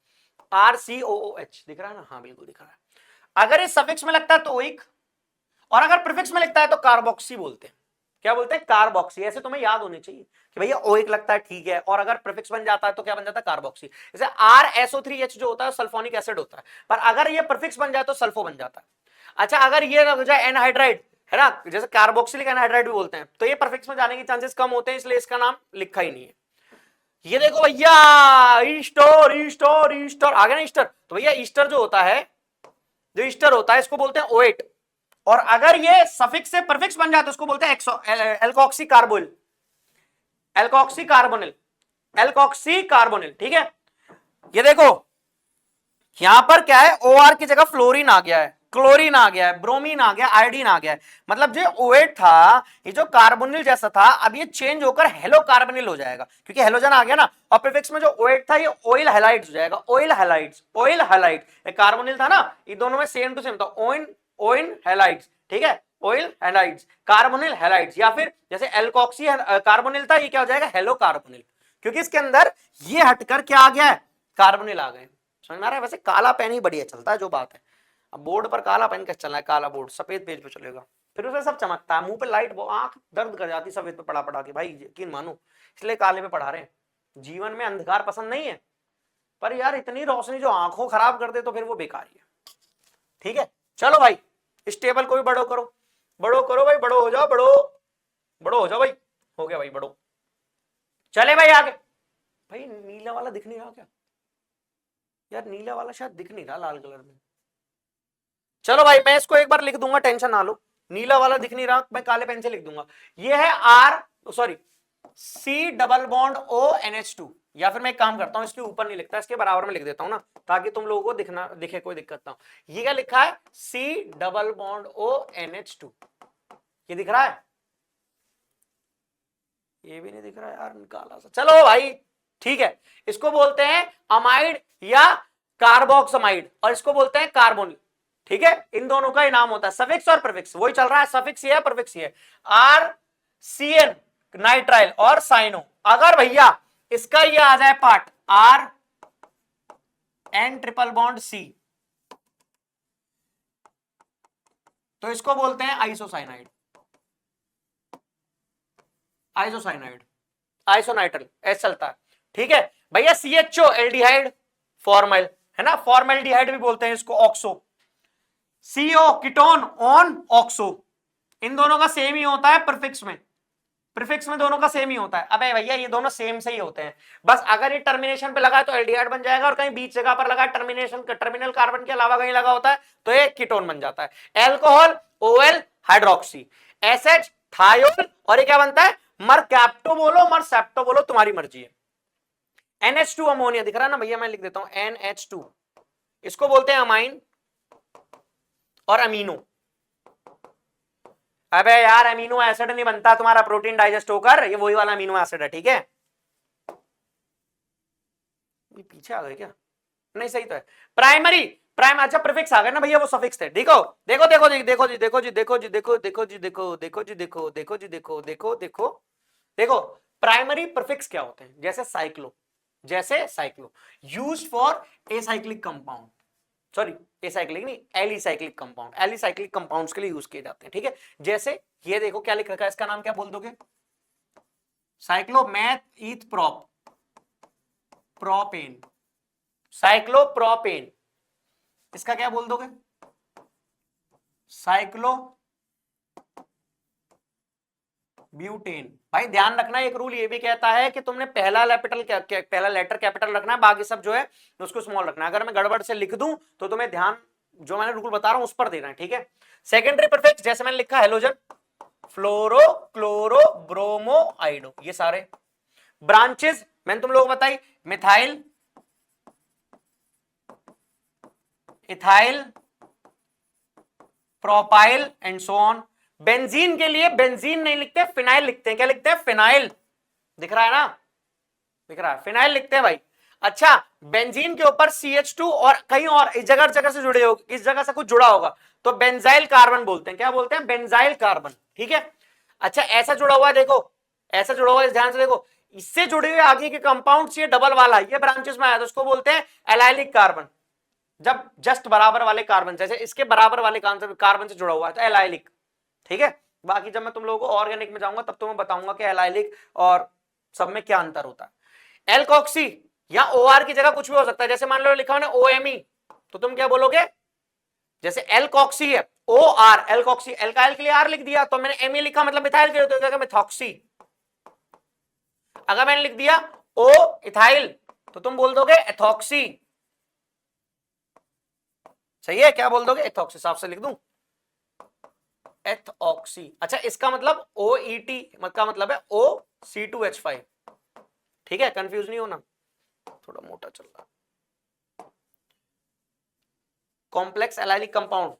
RCOOH दिख रहा है ना? हाँ बिल्कुल दिख रहा है। अगर इस सफिक्स में लगता है तो ओइक, और अगर प्रीफिक्स में लिखता है तो कार्बोक्सी बोलते हैं। क्या बोलते हैं? कार्बोक्सी। ऐसे तुम्हें याद होनी चाहिए कि भैया ओइक लगता है, ठीक है, और अगर प्रीफिक्स बन जाता है तो क्या बन जाता है? कार्बोक्सी। जैसे RSO3H जो होता है सल्फोनिक एसिड होता है, पर अगर ये प्रीफिक्स बन जाए तो सल्फो बन जाता है। अच्छा अगर ये हो जाए एनहाइड्राइड, है ना, जैसे कार्बोक्सिलिक एनहाइड्राइड भी बोलते हैं, तो ये प्रीफिक्स में जाने के चांसेस कम होते हैं, इसलिए इसका नाम लिखा ही नहीं है। ये देखो भैया, ईस्टर ईस्टर ईस्टर आ गया ना ईस्टर। तो भैया ईस्टर जो होता है, जो ईस्टर होता है इसको बोलते हैं ओएट, और अगर ये सफिक्स से परफिक्स बन जाता है उसको बोलते हैं alkoxy carbonyl, alkoxy carbonyl, alkoxy carbonyl. ठीक है, ये देखो यहां पर क्या है, OR की जगह फ्लोरीन आ गया है, क्लोरीन आ गया है, ब्रोमीन आ गया, आयोडीन आ गया है। मतलब जो ओएट था, ये जो कार्बोनिल जैसा था, अब ये चेंज होकर हेलो कार्बोनिल हो जाएगा, क्योंकि हेलोजन आ गया ना, और प्रीफिक्स में जो ओएट था ये ऑयल हैलाइड्स हो जाएगा, oil halides, oil halide. Carbonyl था ना, ये दोनों में सेम टू सेम था, ओइन ओइन हैलाइड्स। ठीक है, ऑयल हैलाइड्स, कार्बोनिल हैलाइड्स, या फिर जैसे एल्कोक्सी कार्बोनिल था, ये क्या हो जाएगा, हेलो कार्बोनिल, क्योंकि इसके अंदर ये हटकर क्या आ गया है, कार्बोनिल आ गए। समझ में आ रहा है? वैसे काला पेन ही बढ़िया चलता है, जो बात है। अब बोर्ड पर काला पेन कैसे चलना है, काला बोर्ड सफेद पेज पे चलेगा, फिर उसमें सब चमकता है, मुंह पे लाइट, आंख दर्द कर जाती सफेद पे पढ़ा पढ़ा के, भाई यकीन मानो, इसलिए काले पे पढ़ा रहे हैं। जीवन में अंधकार पसंद नहीं है, पर यार इतनी रोशनी जो आंखों खराब कर दे तो फिर वो बेकार ही है। ठीक है, चलो भाई इस टेबल को भी बड़ो करो, बड़ो करो भाई, बड़ो हो जाओ, बड़ो बड़ो हो जाओ भाई, हो गया भाई बड़ो। चले भाई आगे। भाई नीला वाला दिख नहीं रहा क्या यार, नीला वाला शायद दिख नहीं रहा लाल कलर में। चलो भाई मैं इसको एक बार लिख दूंगा, टेंशन ना लो, नीला वाला दिख नहीं रहा, मैं काले पेन से लिख दूंगा। ये है C डबल बॉन्ड ONH2, या फिर मैं एक काम करता हूं, इसके ऊपर नहीं लिखता, इसके बराबर में लिख देता हूं ना, ताकि तुम लोगों को दिखना दिखे, कोई दिक्कत ना हो। ये क्या लिखा है, C डबल बॉन्ड ONH2, ये दिख रहा है, ये भी नहीं दिख रहा है यार, काला सा। चलो भाई ठीक है, इसको बोलते हैं अमाइड या कार्बोक्समाइड, और इसको बोलते हैं कार्बोनिल। ठीक है, इन दोनों का ही नाम होता है, सफिक्स और प्रीफिक्स वही चल रहा है, सफिक्स ये है प्रीफिक्स ये है। RCN नाइट्राइल और साइनो, अगर भैया इसका ये आ जाए part RN triple bond C, तो इसको बोलते हैं आइसोसाइनाइड, आइसोसाइनाइड, आइसोनाइट्रल ऐसा चलता है। ठीक है भैया, CHO एल्डिहाइड फॉर्मल है ना, फॉर्मल्डिहाइड भी बोलते हैं इसको, oxo, CO ketone on oxo, इन दोनों का सेम ही होता है प्रीफिक्स में, प्रीफिक्स में दोनों का सेम ही होता है। अबे भैया ये दोनों सेम से ही होते हैं, बस अगर ये टर्मिनेशन पे लगा है तो एल्डिहाइड बन जाएगा, और कहीं बीच जगह पर लगा टर्मिनेशन टर्मिनल कार्बन के अलावा कहीं लगा होता है तो ये कीटोन बन जाता है। Alcohol OL hydroxy, SH thiol, और ये क्या बनता है, मरकैप्टो बोलो मरसेप्टो बोलो, तुम्हारी मर्जी है। NH2 अमोनिया दिख रहा है ना भैया, मैं लिख देता हूं NH2, इसको बोलते हैं अमाइन और अमीनो। अबे यार अमीनो एसिड नहीं बनता तुम्हारा प्रोटीन डाइजेस्ट होकर, ये वही वाला अमीनो एसिड है। ठीक है, ये पीछे आ गए क्या, नहीं सही तो है। प्राइमरी प्राइम, अच्छा प्रीफिक्स आ गए ना भैया, वो सफिक्स थे। देखो देखो देखो जी, देखो जी, देखो जी, देखो जी, देखो देखो जी, देखो देखो जी, देखो देखो जी, देखो देखो देखो देखो, प्राइमरी प्रीफिक्स क्या होते हैं, जैसे साइक्लो, जैसे cyclo use for acyclic compound, sorry acyclic नहीं, एलिसाइक्लिक कंपाउंड, एलिसाइक्लिक कंपाउंड्स के लिए यूज किए जाते हैं। ठीक है, जैसे ये देखो क्या लिख रखा है, इसका नाम क्या बोल दोगे, साइक्लोमैथ ईथ प्रोपेन, साइक्लोप्रोपेन, इसका क्या बोल दोगे, साइक्लो ब्यूटेन। भाई ध्यान रखना, एक रूल ये भी कहता है कि तुमने पहला लेटर कैपिटल रखना है, बाकी सब जो है उसको स्मॉल रखना है। अगर मैं गड़बड़ से लिख दूं तो तुम्हें ध्यान जो मैंने रूल बता रहा हूं उस पर देना है। ठीक है, सेकेंडरी प्रीफिक्स जैसे मैंने लिखा हेलोजन, फ्लोरो, क्लोरो, ब्रोमो, आइडो, ये सारे। ब्रांचेस मैंने तुम लोगों को बताई, methyl, ethyl, propyl and so on. Benzene के लिए बेंजीन नहीं लिखते, फिनाइल लिखते हैं। क्या लिखते हैं, फिनाइल, दिख रहा है ना, दिख रहा है, फिनाइल लिखते हैं भाई। अच्छा, बेंजीन के ऊपर CH2 और कहीं और इस जगह से जुड़े हो, इस जगह से कुछ जुड़ा होगा तो बेंजाइल कार्बन बोलते हैं। क्या बोलते हैं, बेंजाइल कार्बन। ठीक है, अच्छा ऐसा जुड़ा हुआ है, देखो ऐसा जुड़ा हुआ है, ध्यान से देखो, इससे जुड़े हुए आगे के कंपाउंड्स, ये डबल वाला, ये ब्रांचेस में आया तो उसको बोलते हैं एलाइलिक कार्बन। जब जस्ट बराबर वाले कार्बन, जैसे इसके बराबर वाले कार्बन से जुड़ा हुआ है तो एलाइलिक। ठीक है, बाकी जब मैं तुम लोगों को ऑर्गेनिक में जाऊंगा तब तो मैं बताऊंगा कि एलाइलिक और सब में क्या अंतर होता है। एल्कोक्सी या OR की जगह कुछ भी हो सकता है, जैसे मान लो लिखा मैंने OMe, तो तुम क्या बोलोगे, जैसे एल्कोक्सी है OR, एल्कोक्सी, एल्काइल के लिए R लिख दिया तो मैंने Me लिखा, मतलब मिथाइल के लिए तो क्या मिथॉक्सी। अगर मैंने लिख दिया ओ इथाइल, तो तुम बोल दोगे एथॉक्सी। सही है, क्या बोल दोगे? एथॉक्सी। साफ से लिख दूं, एथॉक्सी। अच्छा, इसका मतलब OET का मतलब है OC2H5। ठीक है, कंफ्यूज नहीं होना, थोड़ा मोटा चल रहा। कॉम्प्लेक्स एलाइलिक कंपाउंड,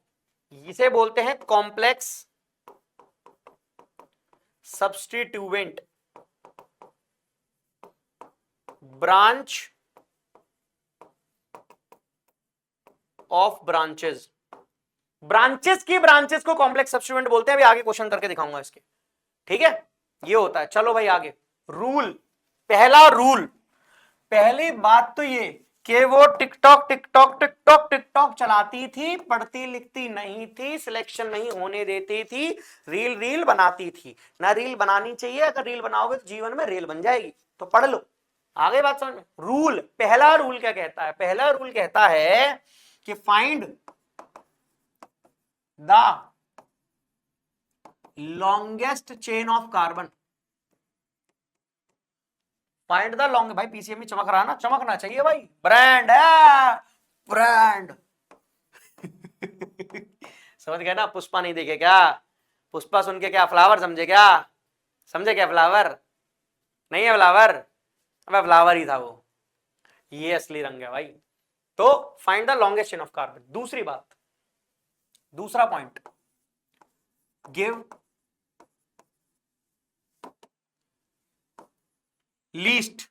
इसे बोलते हैं complex substituent branch of branches. Branches की ब्रांचेस को कॉम्प्लेक्स सब्स्टिट्यूएंट बोलते हैं। अभी आगे क्वेश्चन करके दिखाऊंगा इसके। ठीक है, ये होता है। चलो भाई आगे, रूल। पहला रूल, पहली बात तो ये कि वो टिकटॉक टिकटॉक टिकटॉक टिकटॉक चलाती थी, पढ़ती लिखती नहीं थी, सिलेक्शन नहीं होने देती थी, रील रील बनाती थी। ना रील बनानी चाहिए, अगर रील बनाओगे तो जीवन में रील बन जाएगी। तो पढ़ लो, आगे बात समझ में। रूल, पहला रूल क्या कहता है? पहला रूल कहता है कि find the longest chain of carbon. Find the long, भाई पीसीएम में चमक रहा है ना, चमकना चाहिए भाई, ब्रांड है, ब्रांड। समझ गए ना? पुष्पा नहीं देखे क्या? पुष्पा सुन के क्या फ्लावर समझे क्या? समझे क्या फ्लावर? नहीं है फ्लावर, अबे फ्लावर ही था वो। ये असली रंग है भाई। तो find the longest chain of carbon. दूसरी बात, दूसरा point, give least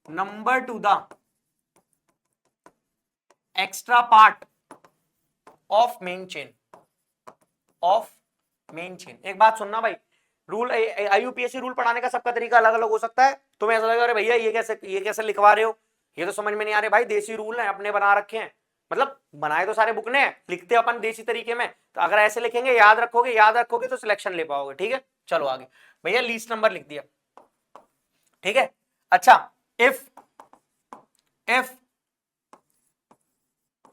number two the extra part of main chain. एक बात सुनना भाई, रूल IUPAC रूल पढ़ाने का सबका तरीका अलग अलग हो सकता है। तुम्हें ऐसा लगेगा अरे भैया ये कैसे लिखवा रहे हो, ये तो समझ में नहीं आ रहे। भाई देसी रूल है, अपने बना रखे हैं, मतलब बनाए तो सारे बुक ने, लिखते अपन देसी तरीके में। तो अगर ऐसे लिखेंगे, याद रखोगे तो सिलेक्शन ले पाओगे। ठीक है, चलो आगे। भैया लीस्ट नंबर लिख दिया, ठीक है। अच्छा, if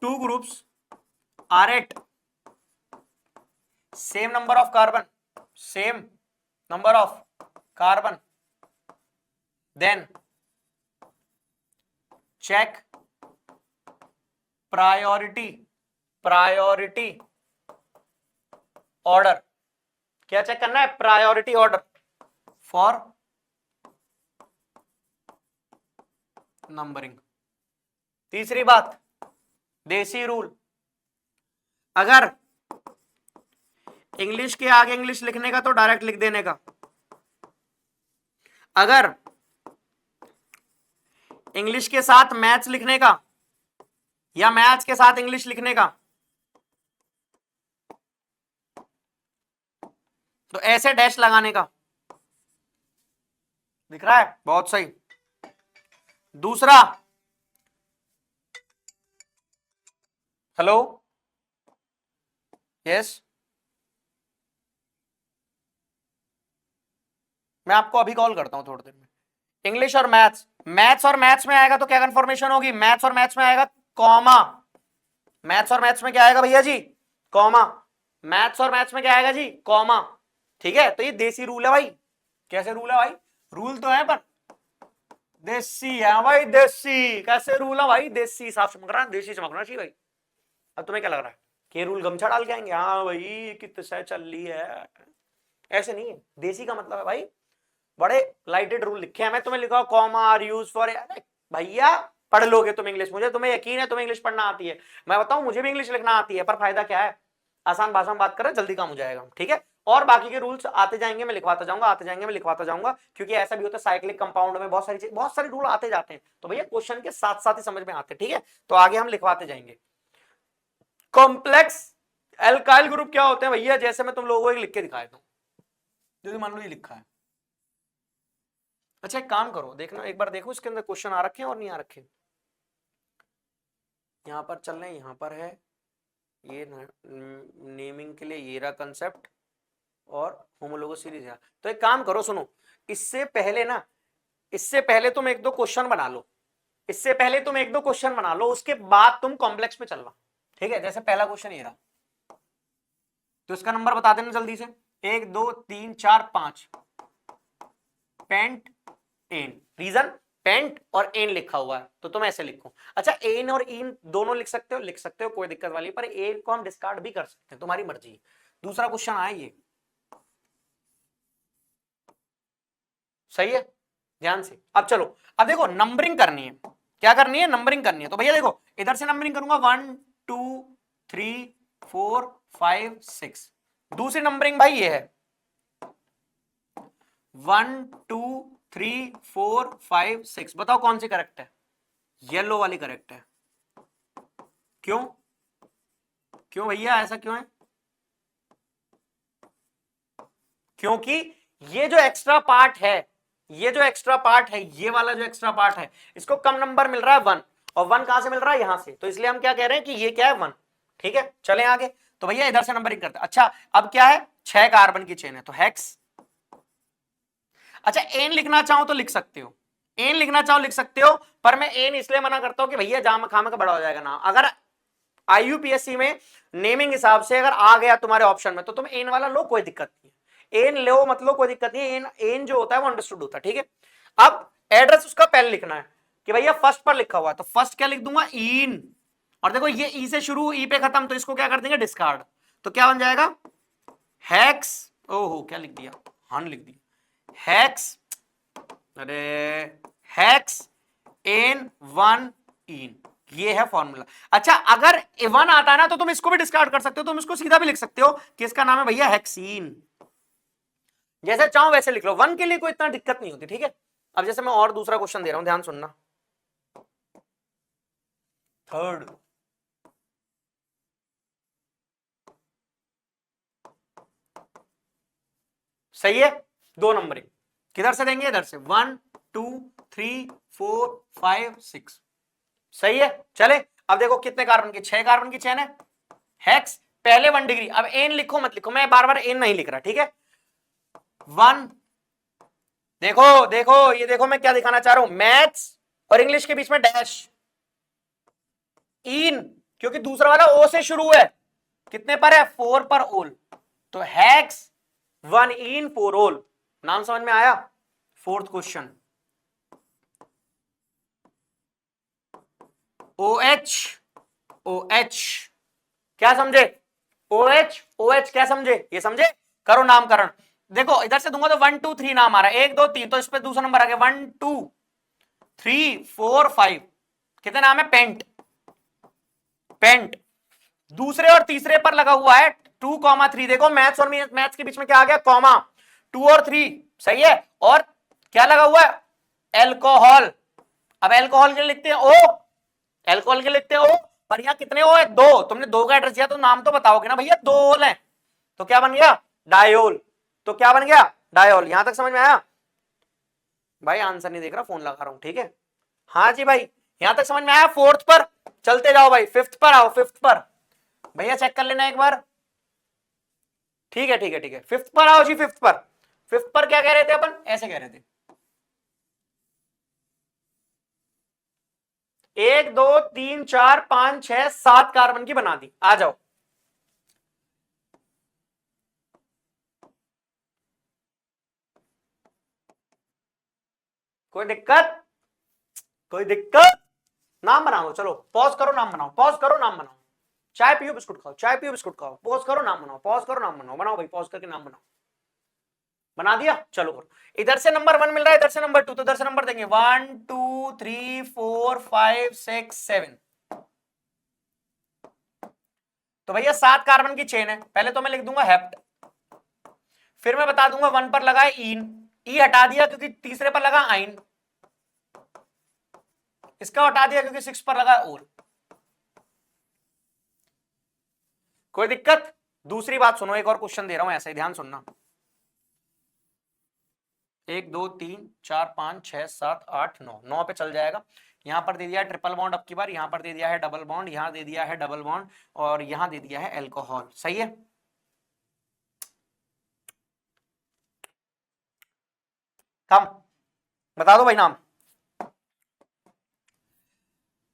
two groups are at same number of carbon, then check priority order। क्या चेक करना है? Priority order for numbering. तीसरी बात, देसी रूल, अगर इंग्लिश के आगे इंग्लिश लिखने का तो डायरेक्ट लिख देने का, अगर इंग्लिश के साथ मैथ्स लिखने का या मैथ्स के साथ इंग्लिश लिखने का, तो ऐसे डैश लगाने का। दिख रहा है? बहुत सही। दूसरा, हेलो, यस, मैं आपको अभी कॉल करता हूं थोड़ी देर में। इंग्लिश और मैथ्स में आएगा तो क्या कंफर्मेशन होगी? मैथ्स और मैथ्स में आएगा कॉमा। मैथ्स और मैथ्स में क्या आएगा भैया जी? कॉमा। मैथ्स और मैथ्स में क्या आएगा जी? कॉमा। ठीक है, तो ये देसी रूल है भाई। कैसे रूल है भाई? रूल तो है पर देसी है भाई, देसी। कैसे रूल है भाई? देसी। साफ चमक रहा है, देसी चमकना चाहिए भाई। अब तुम्हें क्या लग रहा है कि रूल गमछा डाल के आएंगे? हाँ भाई कितने चल रही है, ऐसे नहीं है। देसी का मतलब है भाई बड़े लाइटेड रूल लिखे हैं। मैं तुम्हें लिखा कॉमा आर यूज फॉर, भैया पढ़ लोगे तुम इंग्लिश, मुझे तुम्हें यकीन है तुम्हें इंग्लिश पढ़ना आती है। मैं बताऊं मुझे भी इंग्लिश लिखना आती है, पर फायदा क्या है? आसान भाषा में बात करें, जल्दी काम हो जाएगा। ठीक है, और बाकी के रूल्स आते जाएंगे, मैं लिखवाता जाऊंगा, क्योंकि ऐसा भी होता है साइक्लिक कंपाउंड में बहुत सारे रूल आते जाते हैं, तो भैया क्वेश्चन के साथ साथ ही समझ में आते हैं। ठीक है, तो आगे हम लिखवाते जाएंगे। कॉम्प्लेक्स एल्काइल ग्रुप क्या होते हैं भैया? जैसे मैं तुम लोगों को लिख के दिखाया था, जैसे मान लो ये लिखा है। अच्छा एक काम करो, देखना एक बार, देखो इसके अंदर क्वेश्चन आ रखे हैं और नहीं आ रखे। यहां पर चल रहे हैं, यहां पर है ये नेमिंग के लिए ये रहा कंसेप्ट, और होमोलोगो सीरीज है। तो एक काम करो, सुनो, इससे पहले तुम एक दो क्वेश्चन बना लो, उसके बाद तुम कॉम्प्लेक्स पे चलना। ठीक है, जैसे पहला क्वेश्चन ये रहा, तो इसका नंबर बता देना जल्दी से। 1 2 3 4 5। Pent n. रीजन पेंट और एन लिखा हुआ है तो तुम ऐसे लिखो। अच्छा एन और इन दोनों लिख सकते हो, लिख सकते हो, कोई दिक्कत वाली, पर एन को हम डिस्कार्ड भी कर सकते हैं, तुम्हारी मर्जी। दूसरा क्वेश्चन आया ये, सही है, ध्यान से। अब चलो, अब देखो नंबरिंग करनी है, क्या करनी है, नंबरिंग करनी है। तो भैया देखो इधर से नंबरिंग करूंगा 1 2 3 4 5 6। दूसरी नंबरिंग भाई ये है 1 2 3 4 5 6। बताओ कौन सी करेक्ट है? येलो वाली करेक्ट है। क्यों? क्यों भैया, ऐसा क्यों है? क्योंकि ये जो एक्स्ट्रा पार्ट है, ये जो एक्स्ट्रा पार्ट है, ये वाला जो एक्स्ट्रा पार्ट है, इसको कम नंबर मिल रहा है 1, और 1 कहां से मिल रहा है? यहां से। तो इसलिए हम क्या कह रहे हैं कि ये क्या है 1। ठीक है, चलें आगे। तो भैया इधर से नंबरिंग करते हैं। अच्छा अब क्या है, 6 कार्बन की चेन है तो हेक्स। अच्छा एन लिखना चाहो तो लिख सकते हो, एन लिखना चाहो लिख सकते हो, पर मैं एन इसलिए मना करता हूं कि भैया जाम खाम का बड़ा हो जाएगा नाम। अगर आईयूपीएससी में नेमिंग हिसाब से अगर आ गया तुम्हारे ऑप्शन में तो तुम एन वाला लो, कोई दिक्कत नहीं है, एन लो मतलब कोई दिक्कत नहीं है। एन एन जो होता है वो अंडरस्टूड होता है। ठीक है, अब एड्रेस उसका पहले लिखना है कि भैया फर्स्ट पर लिखा हुआ है तो फर्स्ट क्या लिख दूंगा, इन। और देखो ये ई से शुरू, ई पे खत्म, तो इसको क्या कर देंगे, डिस्कार्ड। तो क्या बन जाएगा, हैक्स, ओहो क्या लिख दिया, हन लिख दिया, हैक्स, अरे हैक्स एन 1 इन, ये है फॉर्मूला। अच्छा अगर 1 आता है ना तो तुम इसको भी डिस्कार्ड कर सकते हो, तुम इसको सीधा भी लिख सकते हो कि इसका नाम है भैया हेक्सीन। जैसे चाहो वैसे लिख लो, 1 के लिए कोई इतना दिक्कत नहीं होती। ठीक है, अब जैसे मैं और दूसरा क्वेश्चन दे रहा हूं, ध्यान सुनना। थर्ड, सही है, 2 नंबरिंग किधर से देंगे, इधर से 1 2 3 4 5 6। सही है, चले। अब देखो कितने कार्बन की, 6 कार्बन की चेन है, हेक्स पहले 1 डिग्री। अब एन लिखो मत लिखो, मैं बार बार एन नहीं लिख रहा। ठीक है, 1, देखो देखो ये देखो मैं क्या दिखाना चाह रहा हूं, मैथ्स और इंग्लिश के बीच में डैश, इन, क्योंकि दूसरा वाला ओ से शुरू है, कितने पर है, 4 पर ओल, तो हेक्स 1 इन 4 ओल। नाम समझ में आया? फोर्थ क्वेश्चन, OH OH, क्या समझे, OH OH क्या समझे, ये समझे, करो नामकरण। देखो इधर से दूंगा तो 1 2 3 नाम आ रहा है, 1 2 3, तो इस पे दूसरा नंबर आ गया 1 2 3 4 5, कितने नाम है, पेंट, पेंट। दूसरे और तीसरे पर लगा हुआ है 2, 3। देखो मैथ्स और मैथ्स के बीच में क्या आ गया, कॉमा, 2 और 3, सही है। और क्या लगा हुआ है, एल्कोहल। अब एल्कोहल के लिए लिखते हैं ओ, एल्कोहल के लिए लिखते हैं ओ, पर यहां कितने ओ है, 2। तुमने 2 का एड्रेस दिया तो नाम तो बताओगे ना भैया, 2 ओल है, तो क्या बन गया, डायोल। तो क्या बन गया, डायोल। यहां तक समझ में आया भाई? आंसर नहीं देख रहा, फोन लगा रहा हूं। ठीक है, हाँ जी भाई, यहां तक समझ में आया? फोर्थ पर चलते जाओ भाई, फिफ्थ पर आओ, फिफ्थ पर भैया चेक कर लेना एक बार। ठीक है ठीक है ठीक है, फिफ्थ पर आओ जी, फिफ्थ पर। फिफ्थ पर क्या कह रहे थे अपन, ऐसे कह रहे थे 1 2 3 4 5 6 7 कार्बन की बना दी। आ जाओ, कोई दिक्कत, कोई दिक्कत? नाम बनाओ, चलो पॉज करो, नाम बनाओ, पॉज करो, नाम बनाओ, चाय पियो बिस्कुट खाओ, चाय पियो बिस्कुट खाओ, पॉज करो नाम बनाओ, पॉज करो नाम बनाओ, बनाओ भाई, पॉज करके नाम बनाओ। बना दिया, चलो करो। इधर से नंबर 1 मिल रहा है, इधर से नंबर 2, तो इधर से नंबर देंगे 1 2 3 4 5 6 7। तो भैया 7 कार्बन की चेन है, पहले तो मैं लिख दूंगा हेप्ट, फिर मैं बता दूंगा 1 पर लगा है इन, ई हटा दिया क्योंकि तीसरे पर लगा आइन, इसका हटा दिया क्योंकि 6 पर लगा ओल। कोई दिक्कत? दूसरी बात सुनो, एक और क्वेश्चन दे रहा हूं, ऐसे ही ध्यान सुनना। 1 2 3 4 5 6 7 8 9, 9 पे चल जाएगा। यहां पर दे दिया है ट्रिपल बॉन्ड, अब की बार यहां पर दे दिया है डबल बॉन्ड, यहां दे दिया है डबल बॉन्ड, और यहां दे दिया है एल्कोहल। सही है, कम बता दो भाई नाम।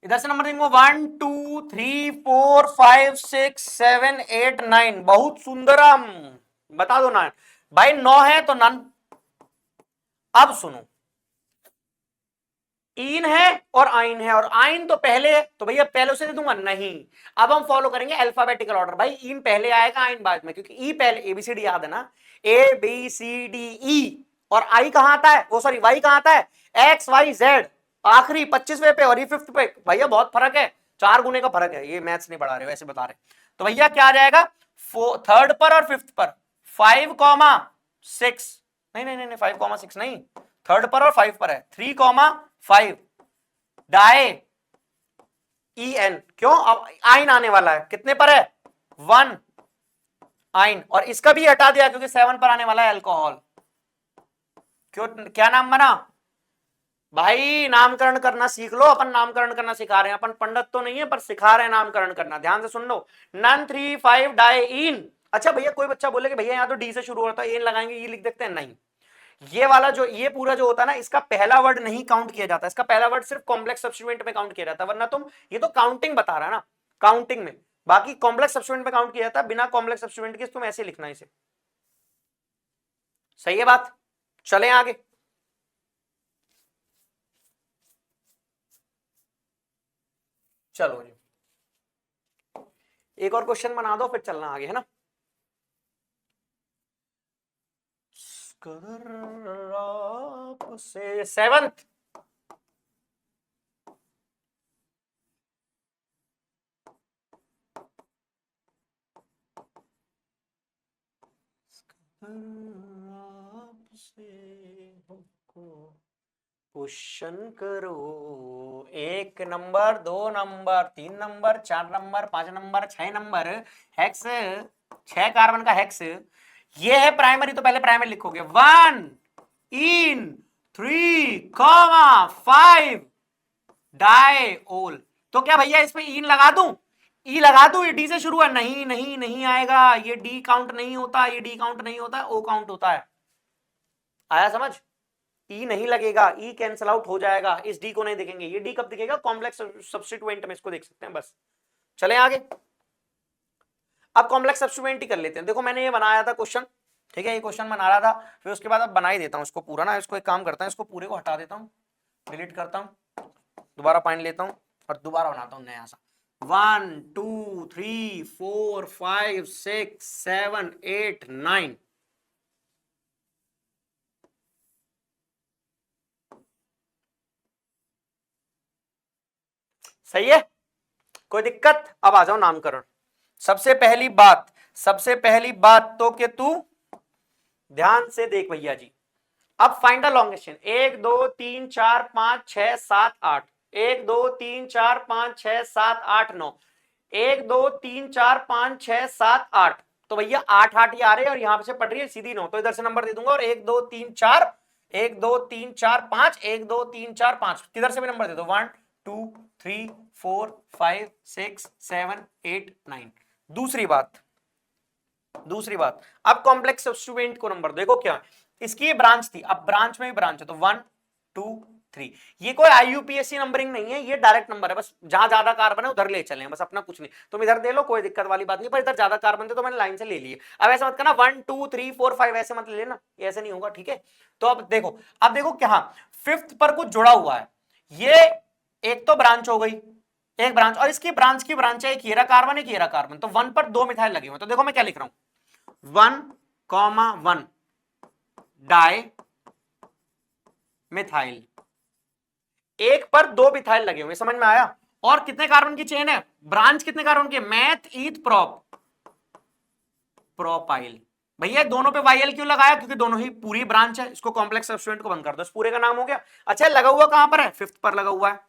इधर से नंबर देंगे 1 2 3 4 5 6 7 8 9, बहुत सुंदरम, बता दो ना भाई, 9 है तो नन। अब सुनो, इन है और आइन है, और आइन तो पहले है, तो भैया पहले उसे दे दूंगा नहीं। अब हम फॉलो करेंगे अल्फाबेटिकल ऑर्डर। भाई इन पहले आएगा, आइन बाद में, क्योंकि ई पहले, एबीसीडी याद है ना, ए बी सी डी ई, और आई कहां आता है, वो सॉरी वाई कहां आता है, एक्स वाई जेड, आखिरी 25वें पे और ये 5th पे। भैया बहुत फर्क है, 4 गुने का फर्क है, ये मैथ्स नहीं पढ़ा रहे हो, ऐसे बता रहे। तो भैया क्या आ जाएगा, थर्ड पर और 5th पर 5,6, नहीं नहीं नहीं 5,6 नहीं, थर्ड पर और 5 पर है 3,5 डाई ई एन, क्यों, अब आइन आने वाला है, कितने पर है 1 आइन, और इसका भी हटा दिया क्योंकि 7 पर आने वाला है अल्कोहल। क्यों, क्या नाम बना भाई, नामकरण करना सीख लो, अपन नामकरण करना सिखा रहे हैं, अपन पंडित तो नहीं है पर सिखा रहे हैं नामकरण करना, ध्यान से सुन लो। नन 3,5 डाई इन। अच्छा भैया कोई बच्चा बोले कि भैया यहाँ तो डी से शुरू होता है, एन लगाएंगे, ये लिख देते हैं, नहीं, ये वाला जो ये पूरा जो होता है ना, इसका पहला वर्ड नहीं काउंट किया जाता, इसका पहला वर्ड सिर्फ कॉम्प्लेक्स सब्स्टिट्यूएंट में काउंट किया जाता है, वरना तुम, ये तो काउंटिंग बता रहा है ना, काउंटिंग में, बाकी कॉम्प्लेक्स सब्स्टिट्यूएंट में काउंट किया जाता है, बिना कॉम्प्लेक्स सब्स्टिट्यूएंट के तुम ऐसे लिखना इसे, सही है बात। चलें आगे, चलो जी एक और क्वेश्चन बना दो फिर चलना आगे, है ना। से 7th, क्वेश्चन करो, 1 number 2 number 3 number 4 number 5 number 6 number hex, 6 carbon का हेक्स, ये है प्राइमरी, तो पहले प्राइमरी लिखोगे 1 इन 3,5 डाई ओल। तो क्या भैया इसमें इन लगा दूं, ई लगा दूं, ये डी से शुरू है, नहीं नहीं नहीं आएगा, ये डी काउंट नहीं होता, ये डी काउंट नहीं होता, ओ काउंट होता है, आया समझ, ई नहीं लगेगा, ई कैंसल आउट हो जाएगा, इस डी को नहीं देखेंगे, ये डी कब दिखेगा, कॉम्प्लेक्स सब्स्टिट्यूएंट में इसको देख सकते हैं बस। चलें आगे, अब कॉम्प्लेक्स सब्स्टिट्यूएंट ही कर लेते हैं। देखो मैंने ये बनाया था क्वेश्चन, ठीक है, ये क्वेश्चन बना रहा था, फिर उसके बाद अब बना ही देता हूं इसको पूरा ना, इसको एक काम करता हूं, इसको पूरे को हटा देता हूं, डिलीट करता हूं, दोबारा पॉइंट लेता हूं और दोबारा बनाता हूं नया सा। 1 2 3 4 5 6 7 8 9, सही है, कोई दिक्कत। अब आ जाओ नामकरण। सबसे पहली बात तो कि तू ध्यान से देख भैया जी, अब फाइंड द लॉन्गेस्ट चेन, 1 2 3 4 5 6 7 8, 1 2 3 4 5 6 7 8 9, 1 2 3 4 5 6 7 8, तो भैया 8 8 ये आ रहे हैं और यहां से पड़ रही है सीधी 9, तो इधर से नंबर दे दूंगा, और 1 2 3 4 1 2 3 4 5 1 2 3 4 5, किधर से भी नंबर दे दो, 1 2 3 4 5 6 7 8 9। दूसरी बात, अब कॉम्प्लेक्स सब्स्टिट्यूएंट को नंबर देखो, क्या इसकी ब्रांच थी, अब ब्रांच में भी ब्रांच है, तो 1 2 3, ये कोई आईयूपीएससी नंबरिंग नहीं है, ये डायरेक्ट नंबर है, बस जहां ज्यादा कार्बन है उधर ले चले, बस अपना कुछ नहीं, तुम इधर दे लो कोई दिक्कत वाली बात नहीं, पर इधर ज्यादा कार्बन थे तो मैंने लाइन से ले लिए। अब ऐसा मत करना 1 2 3 4 5 ऐसे मत ले लेना, ये ऐसे नहीं होगा, ठीक है। तो अब देखो क्या 5th पर कुछ जुड़ा हुआ है, ये एक तो ब्रांच हो गई, एक ब्रांच, और इसकी ब्रांच की ब्रांच है, एक हीरा कार्बन एक हीरा कार्बन, तो 1 पर 2 मिथाइल लगे हुए, तो देखो मैं क्या लिख रहा हूं, 1,1 डाई मिथाइल, एक पर 2 मिथाइल लगे हुए, समझ में आया। और कितने कार्बन की चेन है, ब्रांच कितने कार्बन की, मैथ ईथ प्रोपाइल। भैया दोनों पे वाई एल क्यों लगाया, क्योंकि दोनों ही पूरी ब्रांच है, इसको कॉम्प्लेक्स सब्स्टिट्यूएंट को बंद कर दो, इस पूरे का नाम हो गया। अच्छा लगा हुआ कहां पर है, 5th पर लगा हुआ है,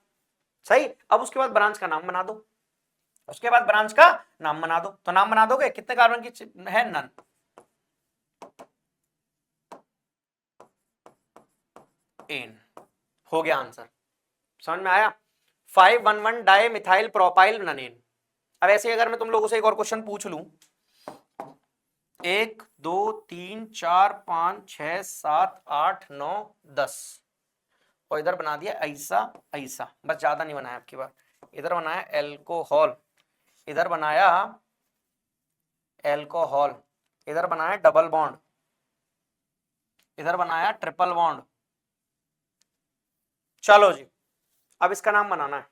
सही। अब उसके बाद ब्रांच का नाम बना दो, तो नाम बना दोगे, कितने कार्बन की है, नन, एन, हो गया आंसर, समझ में आया, 5,1 डाई मिथाइल प्रोपाइल ननेन। अब ऐसे अगर मैं तुम लोगों से एक और क्वेश्चन पूछ लूं, 1 2 3 4 5 6 7 8 9 10, और इधर बना दिया ऐसा ऐसा, बस ज्यादा नहीं बनाया आपकी बार, इधर बनाया एल्कोहल, इधर बनाया इधर बनाया डबल बॉन्ड, इधर बनाया ट्रिपल बॉन्ड, चलो जी, अब इसका नाम बनाना है।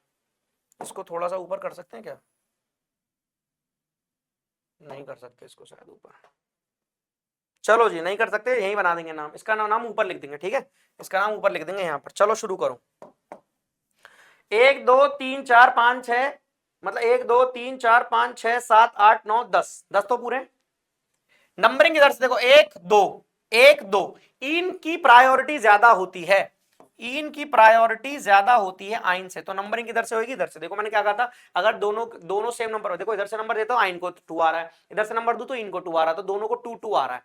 इसको थोड़ा सा ऊपर कर सकते हैं क्या? नहीं कर सकते इसको शायद ऊपर। चलो जी, नहीं कर सकते, यही बना देंगे नाम। इसका नाम ऊपर लिख देंगे, ठीक है, इसका नाम ऊपर लिख देंगे यहाँ पर। चलो शुरू करो। 1 2 3 4 5 6, मतलब 1 2 3 4 5 6 7 8 9 10, 10 तो पूरे। नंबरिंग इधर से देखो, 1 2 1 2, इनकी प्रायोरिटी ज्यादा होती है, इनकी प्रायोरिटी ज्यादा होती है आइन से, तो नंबरिंग किधर से होगी? इधर से। देखो मैंने क्या कहा था, अगर दोनों सेम नंबर हो, देखो इधर से नंबर देता हूं, आइन को 2 आ रहा है, इधर से नंबर दूं तो इनको 2 आ रहा है, तो दोनों को 2 2 आ रहा है।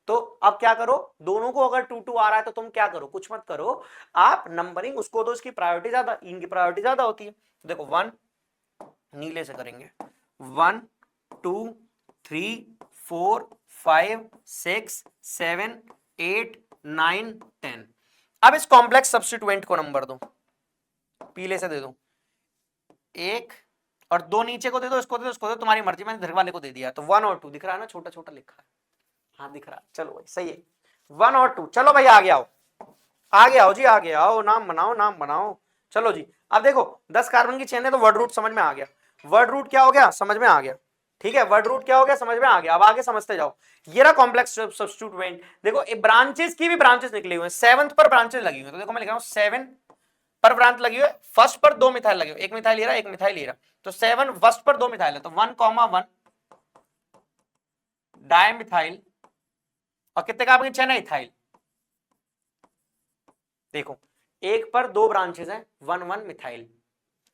तो अब क्या करो, दोनों को अगर 2 2 आ रहा है तो तुम क्या करो, कुछ मत करो, आप नंबरिंग उसको दो, इसकी प्रायोरिटी ज्यादा, इनकी प्रायोरिटी ज्यादा होती है। देखो 1 नीले से करेंगे, 1 2 3 4 5 6 7 8 9 10। अब इस कॉम्प्लेक्स सब्स्टिट्यूएंट को नंबर दो, पीले से दे दो, 1 और 2 नीचे को दे दो, इसको दे दो, इसको दे दो, तुम्हारी मर्जी, मैंने घर वाले को दे दिया। तो 1 और 2 दिख रहा है ना, छोटा छोटा लिखा है, हाँ दिख रहा है। चलो भाई सही है, 1 और 2। चलो भाई आगे आओ, आगे आओ जी, आगे आओ, नाम बनाओ, नाम बनाओ। चलो जी, अब देखो 10 कार्बन की चेन है तो वर्ड रूट समझ में आ गया। वर्ड रूट क्या हो गया, समझ में आ गया, ठीक है, वर्ड रूट क्या हो गया, समझ में आ गया। अब आगे समझते जाओ। ये रहा कॉम्प्लेक्स सब्स्टिट्यूएंट। देखो ब्रांचेस की भी ब्रांचेस निकली हुई है, 7th पर ब्रांचेस लगी हुई है, तो देखो मैं लिख रहा हूं 7 पर ब्रांच लगी हुई है, फर्स्ट पर 2 मिथाइल लगे हुए, एक मिथाइल ले रहा, एक मिथाइल ले रहा, तो 7 फर्स्ट पर 2 मिथाइल है, तो 1,1 डायमिथाइल, और कितने कार्बन की चेन है, इथाइल। देखो एक पर 2 ब्रांचेस हैं, 1,1 मिथाइल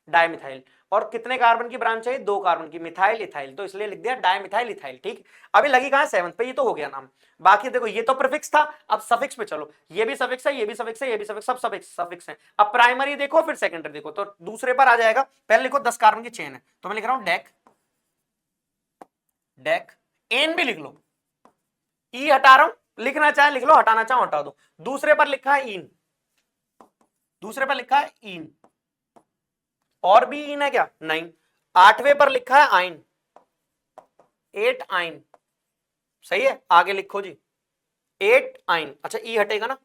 डायमिथाइल, और कितने कार्बन की ब्रांच है, 2 कार्बन की, मिथाइल इथाइल, तो इसलिए लिख दिया डायमिथाइल इथाइल। ठीक, अभी लगी कहां, 7th पे, ये तो हो गया नाम। बाकी देखो ये तो प्रीफिक्स था, अब सफिक्स पे चलो, ये भी सफिक्स है, ये भी सफिक्स है, ये भी सफिक्स, सब सफिक्स है। अब प्राइमरी देखो फिर सेकेंडरी देखो, तो दूसरे पर आ जाएगा। पहले लिखो 10 कार्बन की चेन है, तो मैं लिख रहा हूं डेक, डेक, एन भी लिख लो, ई हटा रहा हूं, लिखना चाहे लिख लो, हटाना चाहो हटा दो। दूसरे पर लिखा है इन, दूसरे पर लिखा है इन, और भी इन है क्या, नहीं। 8वें पर लिखा है आइन, 8 आइन, सही है, आगे लिखो जी 8 आइन। अच्छा ई हटेगा ना,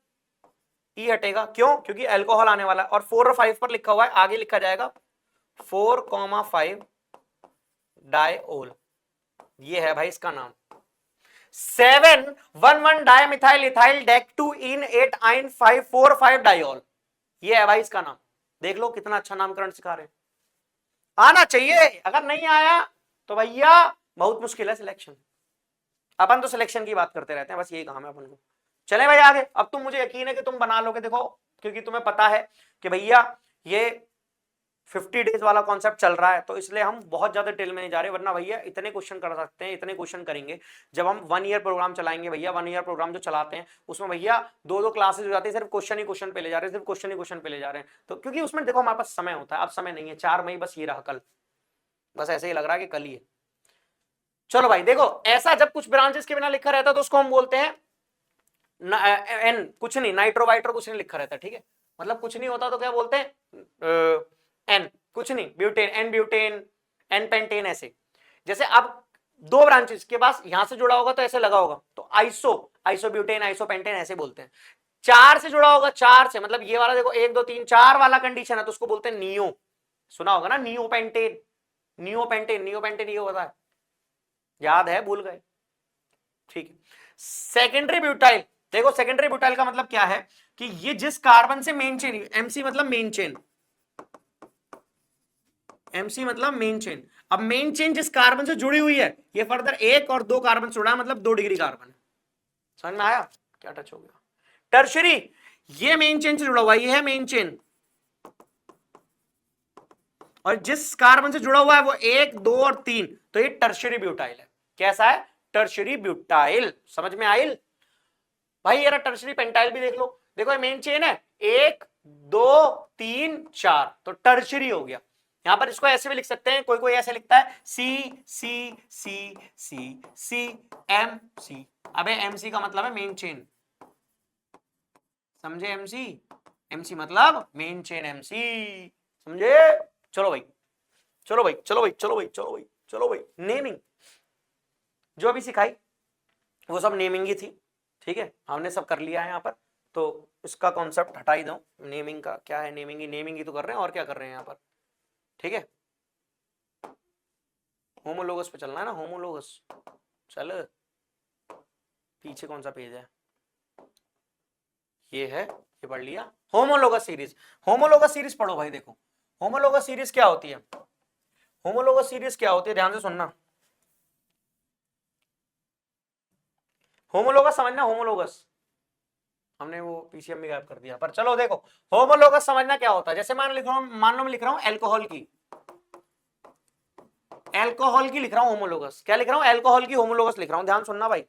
ई हटेगा, क्यों, क्योंकि अल्कोहल आने वाला है। और 4 और 5 पर लिखा हुआ है, आगे लिखा जाएगा 4,5 डायओल, ये है भाई इसका नाम। 7,1,1 डायमिथाइल इथाइल डेक 2 इन 8 आइन 5 4 5 डायओल, ये है भाई इसका नाम। देख लो कितना अच्छा नामकरण सिखा रहे हैं, आना चाहिए, अगर नहीं आया तो भैया बहुत मुश्किल है सिलेक्शन। अपन तो सिलेक्शन की बात करते रहते हैं, बस यही काम है अपन को। चले भाई आगे, अब तुम, मुझे यकीन है कि तुम बना लोगे, देखो क्योंकि तुम्हें पता है कि भैया ये 50 डेज वाला कॉन्सेप्ट चल रहा है, तो इसलिए हम बहुत ज्यादा डिटेल में नहीं जा रहे, वरना भैया इतने क्वेश्चन कर सकते हैं, इतने क्वेश्चन करेंगे। जब हम 1 ईयर प्रोग्राम चलाएंगे भैया, 1 ईयर प्रोग्राम जो चलाते हैं उसमें भैया 2 क्लासेस हो जाती है, सिर्फ क्वेश्चन ही क्वेश्चन पे ले जा रहे हैं, सिर्फ क्वेश्चन ही क्वेश्चन पे ले जा रहे हैं। तो क्योंकि उसमें देखो हमारे पास समय होता है, अब समय नहीं है, 4 मई बस ये रहा कल, बस ऐसे ही लग रहा है कि कल ही है। चलो भाई देखो, ऐसा जब कुछ ब्रांचेस के बिना लिखा रहता है तो उसको हम बोलते हैं एन, कुछ नहीं, नाइट्रो वाइट्रो कुछ नहीं लिखा रहता, ठीक है, मतलब कुछ नहीं होता तो क्या बोलते हैं, एन कुछ नहीं, butane, n butane, n pentane, ऐसे। जैसे अब 2 ब्रांचेस के पास यहां से जुड़ा होगा तो ऐसे लगा होगा, तो iso, iso butane, iso pentane ऐसे बोलते हैं। 4 से जुड़ा होगा, 4 से मतलब ये वाला देखो 1 2 3 4 वाला कंडीशन है, तो उसको बोलते हैं नियो, सुना होगा ना, neo pentane, neo pentane, neo pentane ये होता है, याद है, भूल गए, ठीक है। सेकेंडरी ब्यूटाइल, देखो सेकेंडरी ब्यूटाइल का मतलब क्या है कि ये जिस कार्बन से मेन चेन, एमसी मतलब मेन चेन, एमसी मतलब मेन चेन, अब मेन चेन जिस कार्बन से जुड़ी हुई है, ये फर्दर 1 और 2 कार्बन जुड़ा है, मतलब 2 डिग्री कार्बन, समझ में आया, क्या टच हो गया। टर्शरी, ये मेन चेन से जुड़ा हुआ है, ये है मेन चेन, और जिस कार्बन से जुड़ा हुआ है वो 1 2 और 3, तो ये टर्शरी ब्यूटाइल है। कैसा है, टर्शरी ब्यूटाइल, समझ में आइल भाई। ये टर्शरी पेंटाइल भी देख लो, देखो ये मेन चेन है, 1 2 3 4, तो टर्शरी हो गया। यहां पर इसको ऐसे भी लिख सकते हैं, कोई कोई ऐसे लिखता है सी सी सी सी सी एम सी, अबे एमसी का मतलब है मेन चेन, समझे, एमसी, एमसी मतलब मेन चेन, एमसी, समझे। चलो भाई, चलो भाई, चलो भाई, चलो भाई, चलो भाई, चलो भाई, नेमिंग जो अभी सिखाई वो सब नेमिंग ही थी, ठीक है, हमने सब कर लिया है यहाँ पर। तो इसका कॉन्सेप्ट हटा ही दो, नेमिंग का क्या है, नेमिंग ही तो कर रहे हैं, और क्या कर रहे हैं यहाँ पर, ठीक है। होमोलोगस पे चलना है ना, होमोलोगस। चल, पीछे कौन सा पेज है, ये है, ये पढ़ लिया। होमोलोगस सीरीज, होमोलोगस सीरीज पढ़ो भाई। देखो होमोलोगस सीरीज क्या होती है, होमोलोगस सीरीज क्या होती है, ध्यान से सुनना। होमोलोगस समझना, होमोलोगस हमने वो पीसीएम में गायब कर दिया, पर चलो देखो होमोलोगस समझना क्या होता है। जैसे मान लो मैं लिख रहा हूं अल्कोहल की, अल्कोहल की लिख रहा हूं होमोलोगस, क्या लिख रहा हूं, अल्कोहल की होमोलोगस लिख रहा हूं, ध्यान सुनना भाई।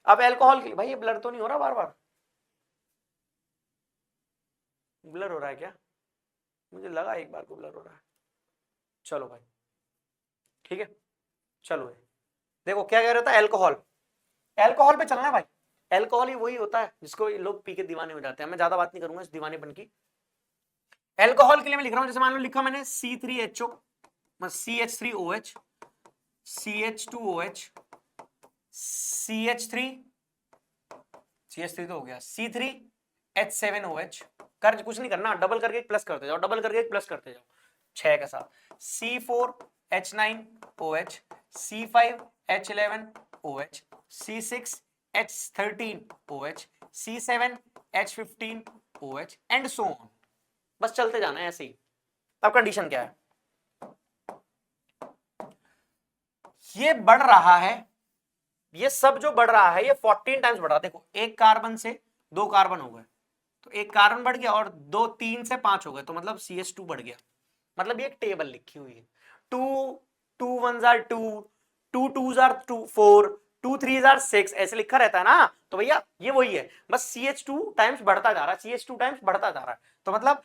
अब अल्कोहल की, भाई ये ब्लर तो नहीं हो रहा, बार बार ब्लर हो रहा है क्या, मुझे लगा एक बार को ब्लर हो रहा है। चलो भाई ठीक है, चलो देखो क्या कह रहा था, अल्कोहल, अल्कोहल पे चलना है भाई। अल्कोहल ही वही होता है जिसको लोग पी के दीवाने हो जाते हैं, मैं ज्यादा बात नहीं करूंगा इस दीवानेपन की। अल्कोहल के लिए मैं लिख रहा हूं, जैसे मान लो लिखा मैंने C3HO, CH3OH, CH2OH, CH3 तो हो गया, C3H7OH, कर कुछ नहीं करना, डबल करके एक प्लस करते जाओ, डबल करके एक प्लस करते जाओ, 6 के साथ, C4H9OH, C5H11OH, C6H13OH, C7H15OH and so on, बस चलते जाना है ऐसे ही। अब कंडीशन क्या है, ये बढ़ रहा है, ये सब जो बढ़ रहा है ये 14 टाइम्स बढ़ रहा है। देखो एक कार्बन से 2 कार्बन हो गए, तो एक कार्बन बढ़ गया, और 2 3 से 5 हो गए, तो मतलब CH2 बढ़ गया। मतलब ये एक टेबल लिखी हुई है, 2 2 1s are 2, 2 2s are 4, 2 3s are 6, ऐसे लिखा रहता है ना। तो भैया ये वही है, बस CH2 टाइम्स बढ़ता जा रहा है, CH2 टाइम्स बढ़ता जा रहा है। तो मतलब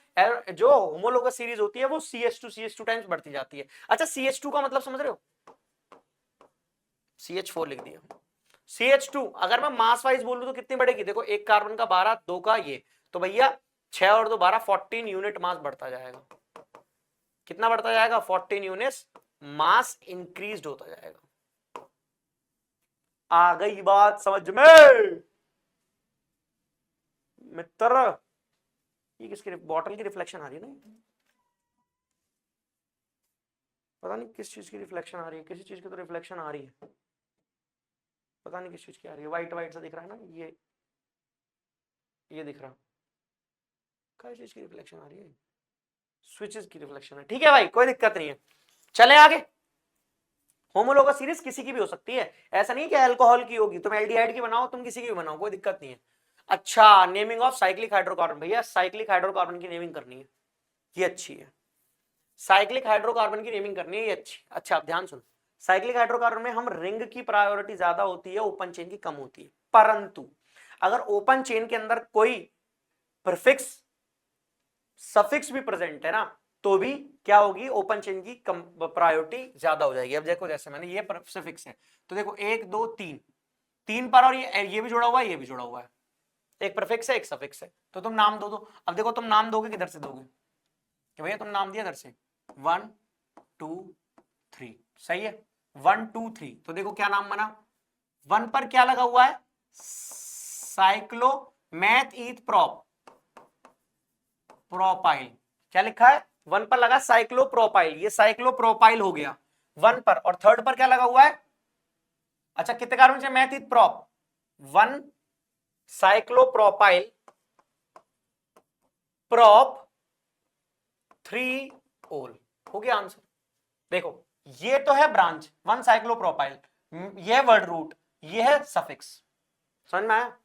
जो होमोलोगस सीरीज होती है वो CH2 टाइम्स बढ़ती जाती है। अच्छा CH2 का मतलब समझ रहे हो, CH4 लिख दिया। CH2 अगर मैं मास वाइज बोलूं तो कितनी बढ़ेगी, देखो एक कार्बन का 12, 2 का ये, तो भैया 6 और 2 12, 14 यूनिट मास बढ़ता जाएगा। कितना बढ़ता जाएगा, 14 यूनिट्स मास इंक्रीज होता जाएगा। आ गई बात समझ में मित्र, ये किसकी बॉटल की रिफ्लेक्शन आ रही है ना, पता नहीं किस चीज की रिफ्लेक्शन आ रही है, किसी चीज की तो रिफ्लेक्शन आ रही है, पता नहीं किस चीज की आ रही है, व्हाइट व्हाइट सा दिख रहा है ना, ये दिख रहा, किस चीज की रिफ्लेक्शन आ रही है, स्विचेस की रिफ्लेक्शन है। ठीक है भाई कोई दिक्कत नहीं है, चले आगे। होमोलोगस सीरीज किसी की भी हो सकती है, ऐसा नहीं कि अल्कोहल की होगी, तुम एल्डिहाइड की बनाओ, तुम किसी की भी बनाओ, कोई दिक्कत नहीं है। अच्छा नेमिंग ऑफ साइक्लिक हाइड्रोकार्बन, भैया साइक्लिक हाइड्रोकार्बन की नेमिंग करनी है, ये अच्छी है, साइक्लिक हाइड्रोकार्बन की नेमिंग करनी है, ये अच्छी। अच्छा आप ध्यान सुनो, साइक्लिक हाइड्रोकार्बन में हम रिंग की प्रायोरिटी ज्यादा होती है, ओपन चेन की कम होती है, परंतु अगर ओपन चेन के अंदर कोई प्रीफिक्स सफिक्स भी प्रेजेंट है ना, तो भी क्या होगी, ओपन चेन की प्रायोरिटी ज्यादा हो जाएगी। अब देखो जैसे मैंने ये सफिक्स है, तो देखो 1 2 3, 3 पर, और ये भी जुड़ा हुआ है, ये भी जुड़ा हुआ है, एक प्रीफिक्स है एक सफिक्स है, तो तुम नाम दो। अब देखो तुम नाम दोगे किधर से दोगे, कि भैया तुम नाम दिया इधर से 1 2 3, सही है, 1 2 3, तो देखो क्या नाम बना, 1 पर क्या लगा हुआ है, साइक्लोमैथ ईथ प्रोपाइल, क्या लिखा है, 1 पर लगा साइक्लोप्रोपाइल, ये साइक्लोप्रोपाइल हो गया 1 पर, और थर्ड पर क्या लगा हुआ है, अच्छा कितने कार्बन से, math eth prop, 1 cyclopropyl prop 3 ओल, हो गया आंसर। देखो ये तो है ब्रांच 1 साइक्लोप्रोपाइल, ये वर्ड रूट, ये है सफिक्स, समझ में आया।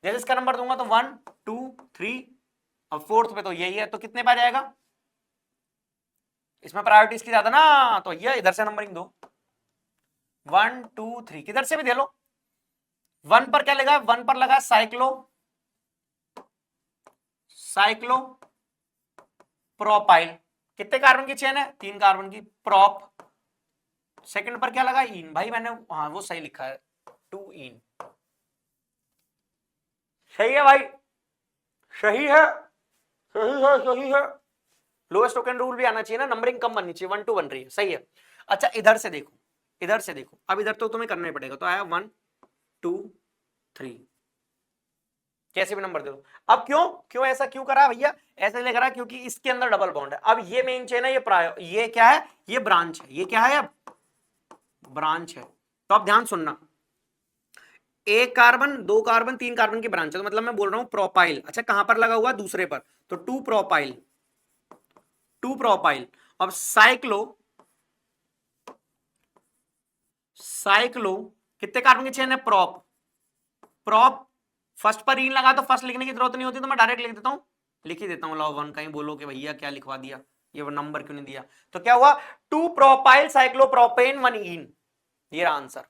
जैसे इसका नंबर दूंगा तो 1 2 3, और फोर्थ पे तो यही है, तो कितने पे आ जाएगा, इसमें प्रायोरिटी इसकी ज्यादा ना, तो ये इधर से नंबरिंग दो, 1 2 3, किधर से भी दे लो। 1 पर क्या लगा, 1 पर लगा साइक्लो प्रोपाइल, कितने कार्बन की चेन है, 3 कार्बन की, प्रोप, सेकंड पर क्या लगा, इन, भाई मैंने हाँ वो सही लिखा है 2 इन, सही है भाई, सही है, सही है, सही है। लोएस्ट टोकन रूल भी आना चाहिए ना, नंबरिंग कम बननी चाहिए, 1 2 बन रही है, सही है। अच्छा इधर से देखो, इधर से देखो, अब इधर तो तुम्हें करना ही पड़ेगा, तो आया 1 2 3, कैसे भी नंबर दे दो। अब क्यों ऐसा क्यों करा भैया, ऐसे लग रहा क्योंकि इसके अंदर डबल बॉन्ड है। अब ये मेन चेन है, ये क्या है, ये ब्रांच है, ये क्या है, अब ब्रांच है। तो अब ध्यान सुनना, एक कार्बन, दो कार्बन, तीन कार्बन की ब्रांच है, तो मतलब मैं बोल रहा हूं प्रोपाइल। अच्छा कहां पर लगा हुआ, दूसरे पर, तो टू प्रोपाइल, टू प्रोपाइल। अब साइक्लो, साइक्लो कितने कार्बन की चेन है, प्रोप, प्रोप फर्स्ट पर इन लगा तो फर्स्ट लिखने की जरूरत नहीं होती, तो मैं डायरेक्ट लिख देता हूं, लिख ही देता हूं लॉ वन, कहीं बोलो कि भैया क्या लिखवा दिया, ये वो नंबर क्यों नहीं दिया। तो क्या हुआ, two propyl cyclopropane one ene, ये रहा आंसर।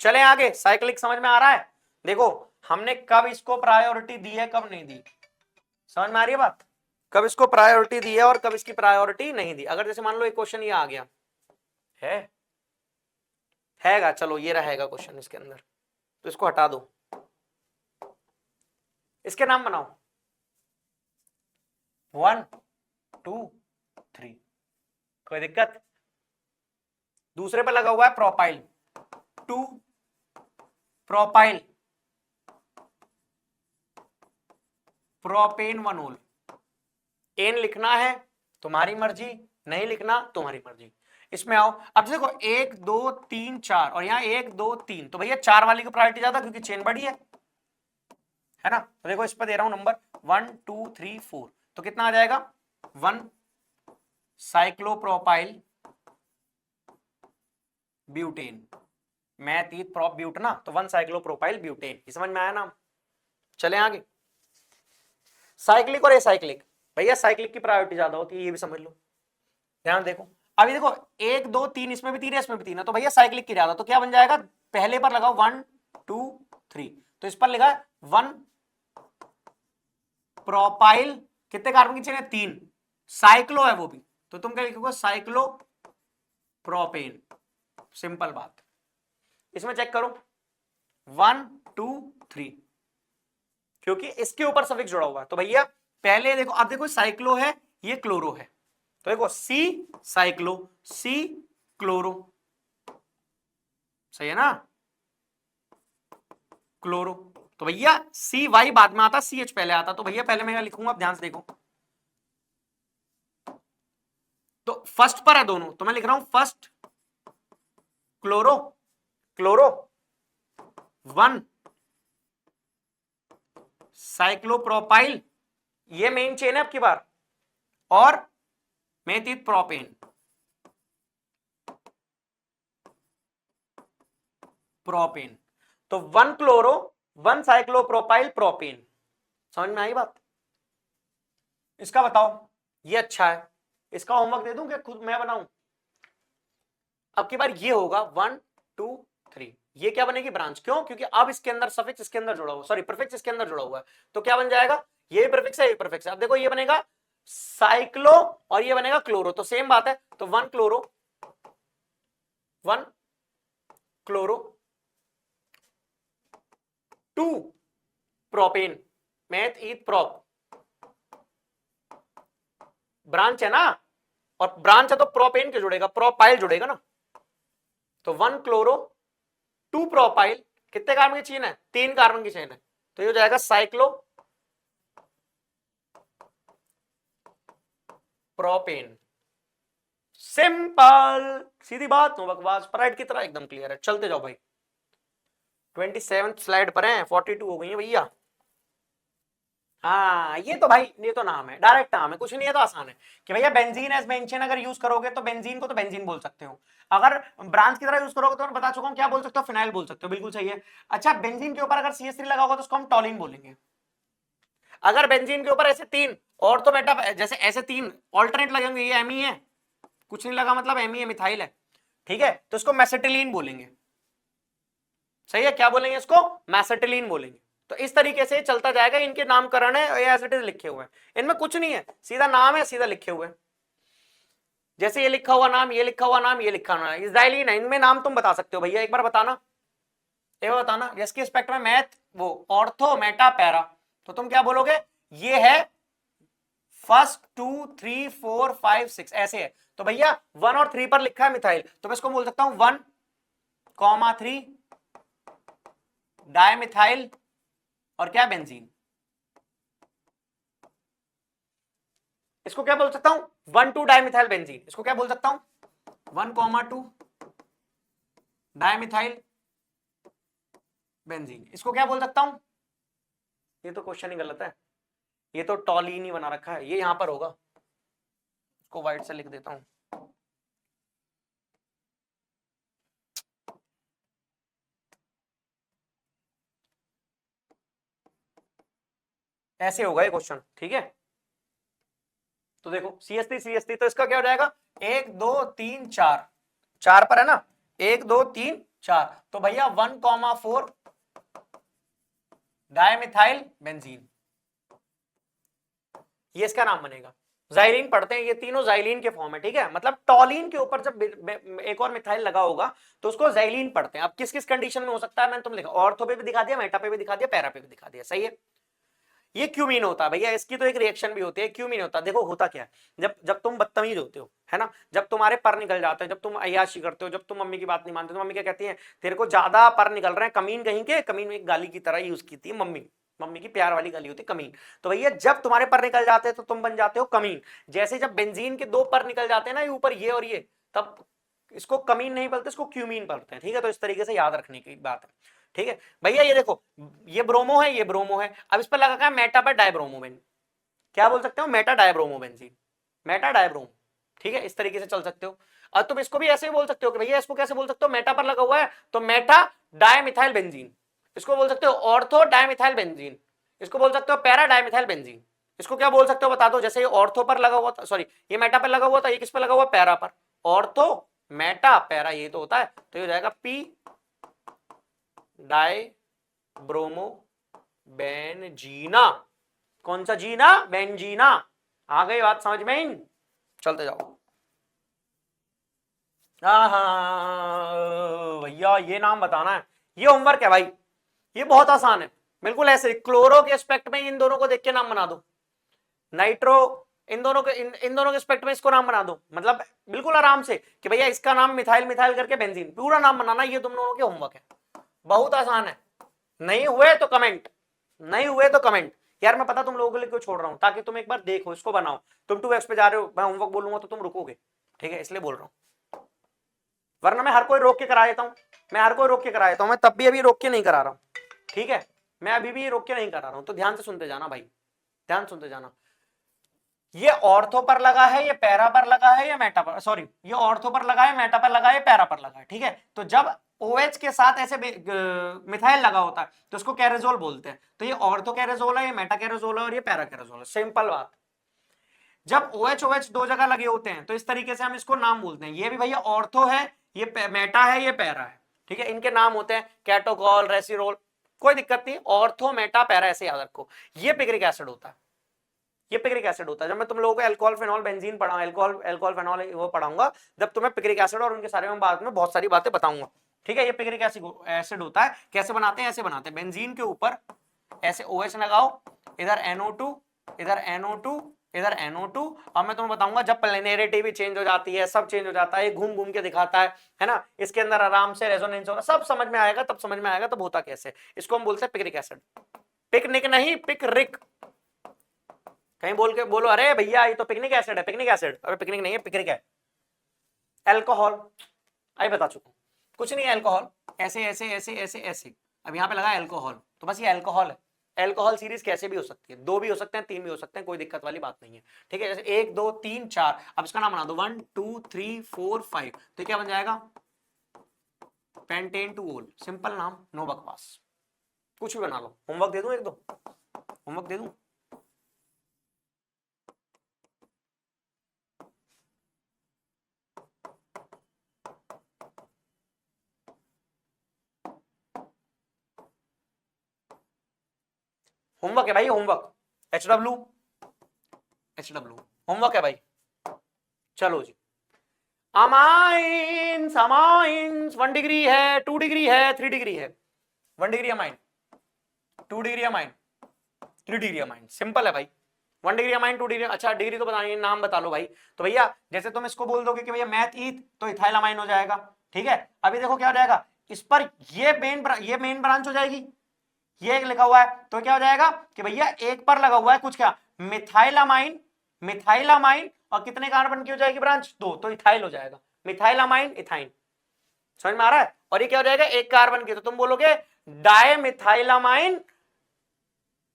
चले आगे, साइक्लिक समझ में आ रहा है। देखो हमने कब इसको प्रायोरिटी दी है, कब नहीं दी, समझ में आ रही है बात, कब इसको प्रायोरिटी दी है और कब इसकी प्रायोरिटी नहीं दी। अगर जैसे मान लो एक क्वेश्चन ये आ गया हैगा, चलो ये रहेगा क्वेश्चन इसके अंदर, तो इसको हटा दो, इसके नाम बनाओ 1 2 3, कोई दिक्कत। दूसरे पर लगा हुआ है propyl, 2 propyl propane one ol, n लिखना है तुम्हारी मर्जी, नहीं लिखना तुम्हारी मर्जी। इसमें आओ, अब देखो 1 2 3 4 और यहाँ 1 2 3, तो भैया 4 वाली की प्रायोरिटी ज्यादा क्योंकि चेन बड़ी है ना। तो देखो इस पर दे रहा हूं नंबर 1 2 3 4, तो कितना आ जाएगा 1 cyclopropyl butane, meth eth prop but ना, तो 1 साइक्लोप्रोपाइल ब्यूटेन, ये समझ में आया ना। चले आगे, साइक्लिक और एसाइक्लिक, भैया साइक्लिक की प्रायोरिटी ज्यादा होती है, ये भी समझ लो, ध्यान देखो। अभी देखो 1 2 3, इसमें भी 3 है, इसमें भी 3 है, तो भैया साइक्लिक की ज्यादा, तो क्या बन जाएगा, पहले पर लगाओ 1 2 3, तो इस पर लिखा 1 प्रोपाइल, कितने कार्बन की चेन है, 3, साइक्लो है वो भी, तो तुम क्या लिखोगे, साइक्लो प्रोपेन, सिंपल बात। इसमें चेक करो 1 2 3, क्योंकि इसके ऊपर सफिक्स जुड़ा हुआ है, तो भैया पहले देखो, अब देखो साइक्लो है, ये क्लोरो है, तो देखो सी साइक्लो, सी क्लोरो, सही है ना, क्लोरो। तो भैया सी वाई बाद में आता, सी एच पहले आता, तो भैया पहले मैं लिखूंगा, ध्यान से देखो, तो फर्स्ट पर है दोनों, तो मैं लिख रहा हूं फर्स्ट क्लोरो, क्लोरो 1 साइक्लोप्रोपाइल, ये मेन चेन है आपकी बार, और मेथित प्रोपेन, प्रोपेन, तो 1 क्लोरो 1 साइक्लोप्रोपाइल प्रोपेन, समझ में आई बात। इसका बताओ, ये अच्छा है, इसका होमवर्क दे दूं कि खुद मैं बनाऊं। अब की बार ये होगा 1 2 3, ये क्या बनेगी, ब्रांच, क्यों, क्योंकि अब इसके अंदर सफिक्स इसके अंदर जुड़ा हुआ, सॉरी प्रीफिक्स इसके अंदर जुड़ा हुआ है, तो क्या बन जाएगा, ये प्रीफिक्स है, ये प्रीफिक्स है। अब देखो ये बनेगा साइक्लो और ये बनेगा क्लोरो, तो सेम बात है, तो 1 chloro 1 chloro 2 propane, meth eth prop, branch है ना, और ब्रांच है तो प्रोपेन के जुड़ेगा, प्रोपाइल जुड़ेगा ना, तो 1 क्लोरो 2 प्रोपाइल, कितने कार्बन की चेन है, 3 कार्बन की चेन है, तो ये हो जाएगा साइक्लो प्रोपेन, सिंपल, सीधी बात, नो बकवास, पराइट की तरह एकदम क्लियर है। चलते जाओ भाई, 27 स्लाइड पर हैं, 42 हो गई है भैया। हाँ ये तो भाई, ये तो नाम है, डायरेक्ट नाम है, कुछ नहीं है, तो आसान है कि भैया बेंजीन एज मेंशन अगर यूज करोगे तो बेंजीन को तो बेंजीन बोल सकते हो, अगर ब्रांच की तरह यूज करोगे तो मैं बता चुका हूं क्या बोल सकते हो, फिनाइल बोल सकते हो, बिल्कुल सही है। अच्छा बेंजीन के ऊपर अगर CH3 लगा होगा तो उसको हम टॉलिन बोलेंगे। अगर बेंजीन के ऊपर ऐसे 3 और तो बेटा जैसे ऐसे 3 ऑल्टरनेट लगेंगे, ये एमी है, कुछ नहीं लगा मतलब एमी है, मिथाइल है, ठीक है, तो इसको मैसेटिलीन बोलेंगे, सही है, क्या बोलेंगे इसको, मैसेटिलीन बोलेंगे। तो इस तरीके से चलता जाएगा, इनके नामकरण है एज इट इज लिखे हुए हैं, इनमें कुछ नहीं है, सीधा नाम है, सीधा लिखे हुए हैं, जैसे ये लिखा हुआ नाम, ये लिखा हुआ नाम, ये लिखा हुआ, इज़ाइलिन है, इनमें नाम तुम बता सकते हो भैया, एक बार बताना, एक बार बताना, जिसके रिस्पेक्ट में मैथ वो ऑर्थो मेटा पैरा, तो तुम क्या बोलोगे, ये है फर्स्ट 2 3 4 5 6 ऐसे है, तो भैया 1 और 3 पर लिखा है मिथाइल, तो मैं इसको बोल सकता हूं 1, 3 डायमिथाइल और क्या बेंजीन। इसको क्या बोल सकता हूं 1,2 डाइमिथाइल बेंजीन। इसको क्या बोल सकता हूं 1,2 डाइमिथाइल बेंजीन। इसको क्या बोल सकता हूं, ये तो क्वेश्चन ही गलत है, ये तो टॉलीन ही बना रखा है, ये यहां पर होगा। इसको व्हाइट से लिख देता हूं, ऐसे होगा ये क्वेश्चन, ठीक है। तो देखो CH3 तो इसका क्या हो जाएगा 1 2 3 4, 4 पर है ना 1 2 3 4, तो भैया 1,4 डाइमिथाइल बेंजीन, ये इसका नाम बनेगा। जाइलीन पढ़ते हैं, ये तीनों जाइलीन के फॉर्म है, ठीक है। मतलब टॉलीन के ऊपर जब एक और मिथाइल लगा होगा तो उसको जाइलीन पढ़ते हैं। अब किस किस कंडीशन में हो सकता है मैंने तुम लिखा, ऑर्थो पे भी दिखा दिया, मेटा पे भी दिखा दिया, पैरा पे भी दिखा दिया, सही है। ये क्यूमीन होता है भैया, इसकी तो एक रिएक्शन भी होती है, क्यूमीन होता है। देखो होता क्या है, जब जब तुम बदतमीज होते हो है ना, जब तुम्हारे पर निकल जाते हैं, जब तुम अय्याशी करते हो, जब तुम मम्मी की बात नहीं मानते, तो मम्मी क्या कहती है, तेरे को ज्यादा पर निकल रहे हैं, कमीन कहीं के। कमीन में एक गाली की तरह यूज की थी मम्मी, मम्मी की प्यार वाली गाली होती है कमीन। तो भैया जब तुम्हारे पर निकल जाते हैं तो तुम बन जाते हो कमीन। जैसे जब बेंजीन के 2 पर निकल जाते हैं ना, ये ऊपर ये और ये, तब इसको कमीन नहीं बोलते, इसको क्यूमीन बोलते हैं, ठीक है। तो इस तरीके से याद रखने की बात है, ठीक है भैया। ये देखो ये ब्रोमो है, ये ब्रोमो है, अब इस पर लगा है मेटा पर डाइब्रोमोबेन, क्या बोल सकते हो मेटा डाइब्रोमोबेंजीन, मेटा डाइब्रोम, ठीक है। इस तरीके से चल सकते हो। और तुम इसको भी ऐसे ही बोल सकते हो कि भैया इसको कैसे बोल सकते हो, मेटा पर लगा हुआ है तो मेटा डाइमिथाइल बेंजीन, इसको बोल सकते हो ऑर्थो डाइमिथाइल बेंजीन, इसको बोल सकते हो पैरा डाइमिथाइल बेंजीन। इसको क्या बोल सकते हो बता दो, जैसे ये ऑर्थो पर लगा हुआ था, सॉरी ये मेटा पर लगा हुआ था, ये किस पर लगा हुआ पैरा पर, ऑर्थो मेटा पैरा, ये तो होता है। तो ये हो जाएगा पी डाइब्रोमो बेंजीना। कौन सा जीना, बेंजीना। आ गई बात समझ में इन, चलते जाओ। भैया ये नाम बताना है, ये होमवर्क है भाई, ये बहुत आसान है, बिल्कुल ऐसे क्लोरो के एस्पेक्ट में इन दोनों को देख के नाम बना दो, नाइट्रो इन दोनों के इन दोनों के एस्पेक्ट में इसको नाम बना दो, मतलब बिल्कुल आराम से कि भैया इसका नाम मिथाइल मिथाइल करके बेंजीन, पूरा नाम बनाना, ये तुम दोनों के होमवर्क है, बहुत आसान है। नहीं हुए तो कमेंट, नहीं हुए तो कमेंट। यार मैं पता तुम लोगों के लिए क्यों छोड़ रहा हूं, ताकि तुम एक बार देखो, इसको बनाओ। तुम 2x पे जा रहे हो, मैं होमवर्क बोलूंगा तो तुम रुकोगे, ठीक है, इसलिए बोल रहा हूं। वरना मैं हर कोई रोक के करा देता हूं, मैं हर कोई रोक के करा देता हूं, मैं तब भी अभी रोक के नहीं करा रहा हूं, ठीक है, मैं अभी भी रोक के नहीं करा रहा हूं। तो ध्यान से सुनते जाना भाई, ध्यान सुनते जाना। ये ऑर्थो पर लगा है, ये पैरा पर लगा है, ये मेटा पर, सॉरी ये ऑर्थो पर लगा है, मेटा पर लगा है, पैरा पर लगा है, ठीक है। तो जब OH के साथ ऐसे मिथाइल लगा होता है तो उसको कैरेजोल बोलते हैं। तो ये ऑर्थो कैरेजोल है, ये मेटा कैरेजोल है, और ये पैरा कैरेजोल है, सिंपल बात। जब OH OH 2 जगह लगे होते हैं तो इस तरीके से हम इसको नाम बोलते हैं। ये भी भैया ऑर्थो है, ये मेटा है, ये पैरा है, ठीक है। इनके नाम होते हैं कैटोकॉल, रेसिरोल, कोई दिक्कत नहीं, ऑर्थो मेटा पैरा ऐसे याद रखो। ये पिक्रिक एसिड होता है, ये पिक्रिक एसिड होता है। जब मैं तुम लोगों को अल्कोहल फेनॉल बेंजीन पढ़ा, अल्कोहल फेनॉल वो पढ़ाऊंगा, जब तुम्हें पिक्रिक एसिड और उनके सारे में बाद में बहुत सारी बातें बताऊंगा, ठीक है। ये पिक्रिक एसिड होता है, कैसे बनाते हैं, ऐसे बनाते हैं, बेंजीन के ऊपर ऐसे OH लगाओ, इधर NO2, इधर NO2, इधर NO2, और मैं तुम्हें बताऊंगा जब प्लेनेरिटी भी चेंज हो जाती है, सब चेंज हो जाता है, घूम घूम के दिखाता है ना, इसके अंदर आराम से रेजोनेंस होगा, सब समझ में आएगा, तब समझ में आएगा तब होता कैसे। इसको हम बोलते हैं पिक्रिक एसिड, पिकनिक नहीं पिकरिक। कहीं बोल के बोलो अरे भैया ये तो पिकनिक एसिड है, पिकनिक एसिड, अरे पिकनिक नहीं है, पिक्रिक है। अल्कोहल आई बता चुका हूं, कुछ नहीं है अल्कोहल, ऐसे ऐसे ऐसे ऐसे ऐसे, अब यहाँ पे लगा अल्कोहल, तो बस ये अल्कोहल है। अल्कोहल सीरीज कैसे भी हो सकती है, 2 भी हो सकते हैं, 3 भी हो सकते हैं, कोई दिक्कत वाली बात नहीं है, ठीक है। जैसे 1 2 3 4, अब इसका नाम बना दो 1 2 3 4 5, तो क्या बन जाएगा पेंटेन टू ओल, सिंपल नाम, नो बकवास, कुछ भी बना लो। होमवर्क दे दूं, 1 2 होमवर्क दे दूं। होमवर्क है भाई, होमवर्क, HW होमवर्क है भाई। चलो जी, अमाइंस अमाइंस 1 डिग्री है, 2 डिग्री है, 3 डिग्री है, 1 degree amine, 2 degree amine, 3 degree amine, simple है भाई। 1 डिग्री अमाइन, 2 डिग्री, अच्छा डिग्री तो बतानी है, नाम बता लो भाई। तो भैया जैसे तुम इसको बोल दोगे कि भैया मैथ ईथ, तो इथाइल अमाइन हो जाएगा, ठीक है। अभी देखो क्या हो जाएगा, इस पर ये मेन ब्रांच हो जाएगी, ये एक लिखा हुआ है, तो क्या हो जाएगा कि भैया एक पर लगा हुआ है कुछ, क्या मिथाइलामाइन, मिथाइलामाइन, और कितने कार्बन की हो जाएगी ब्रांच, 2, तो इथाइल हो जाएगा, मिथाइलामाइन इथाइन। समझ में आ रहा है? और ये क्या हो जाएगा, एक कार्बन की, तो तुम बोलोगे डायमिथाइलामाइन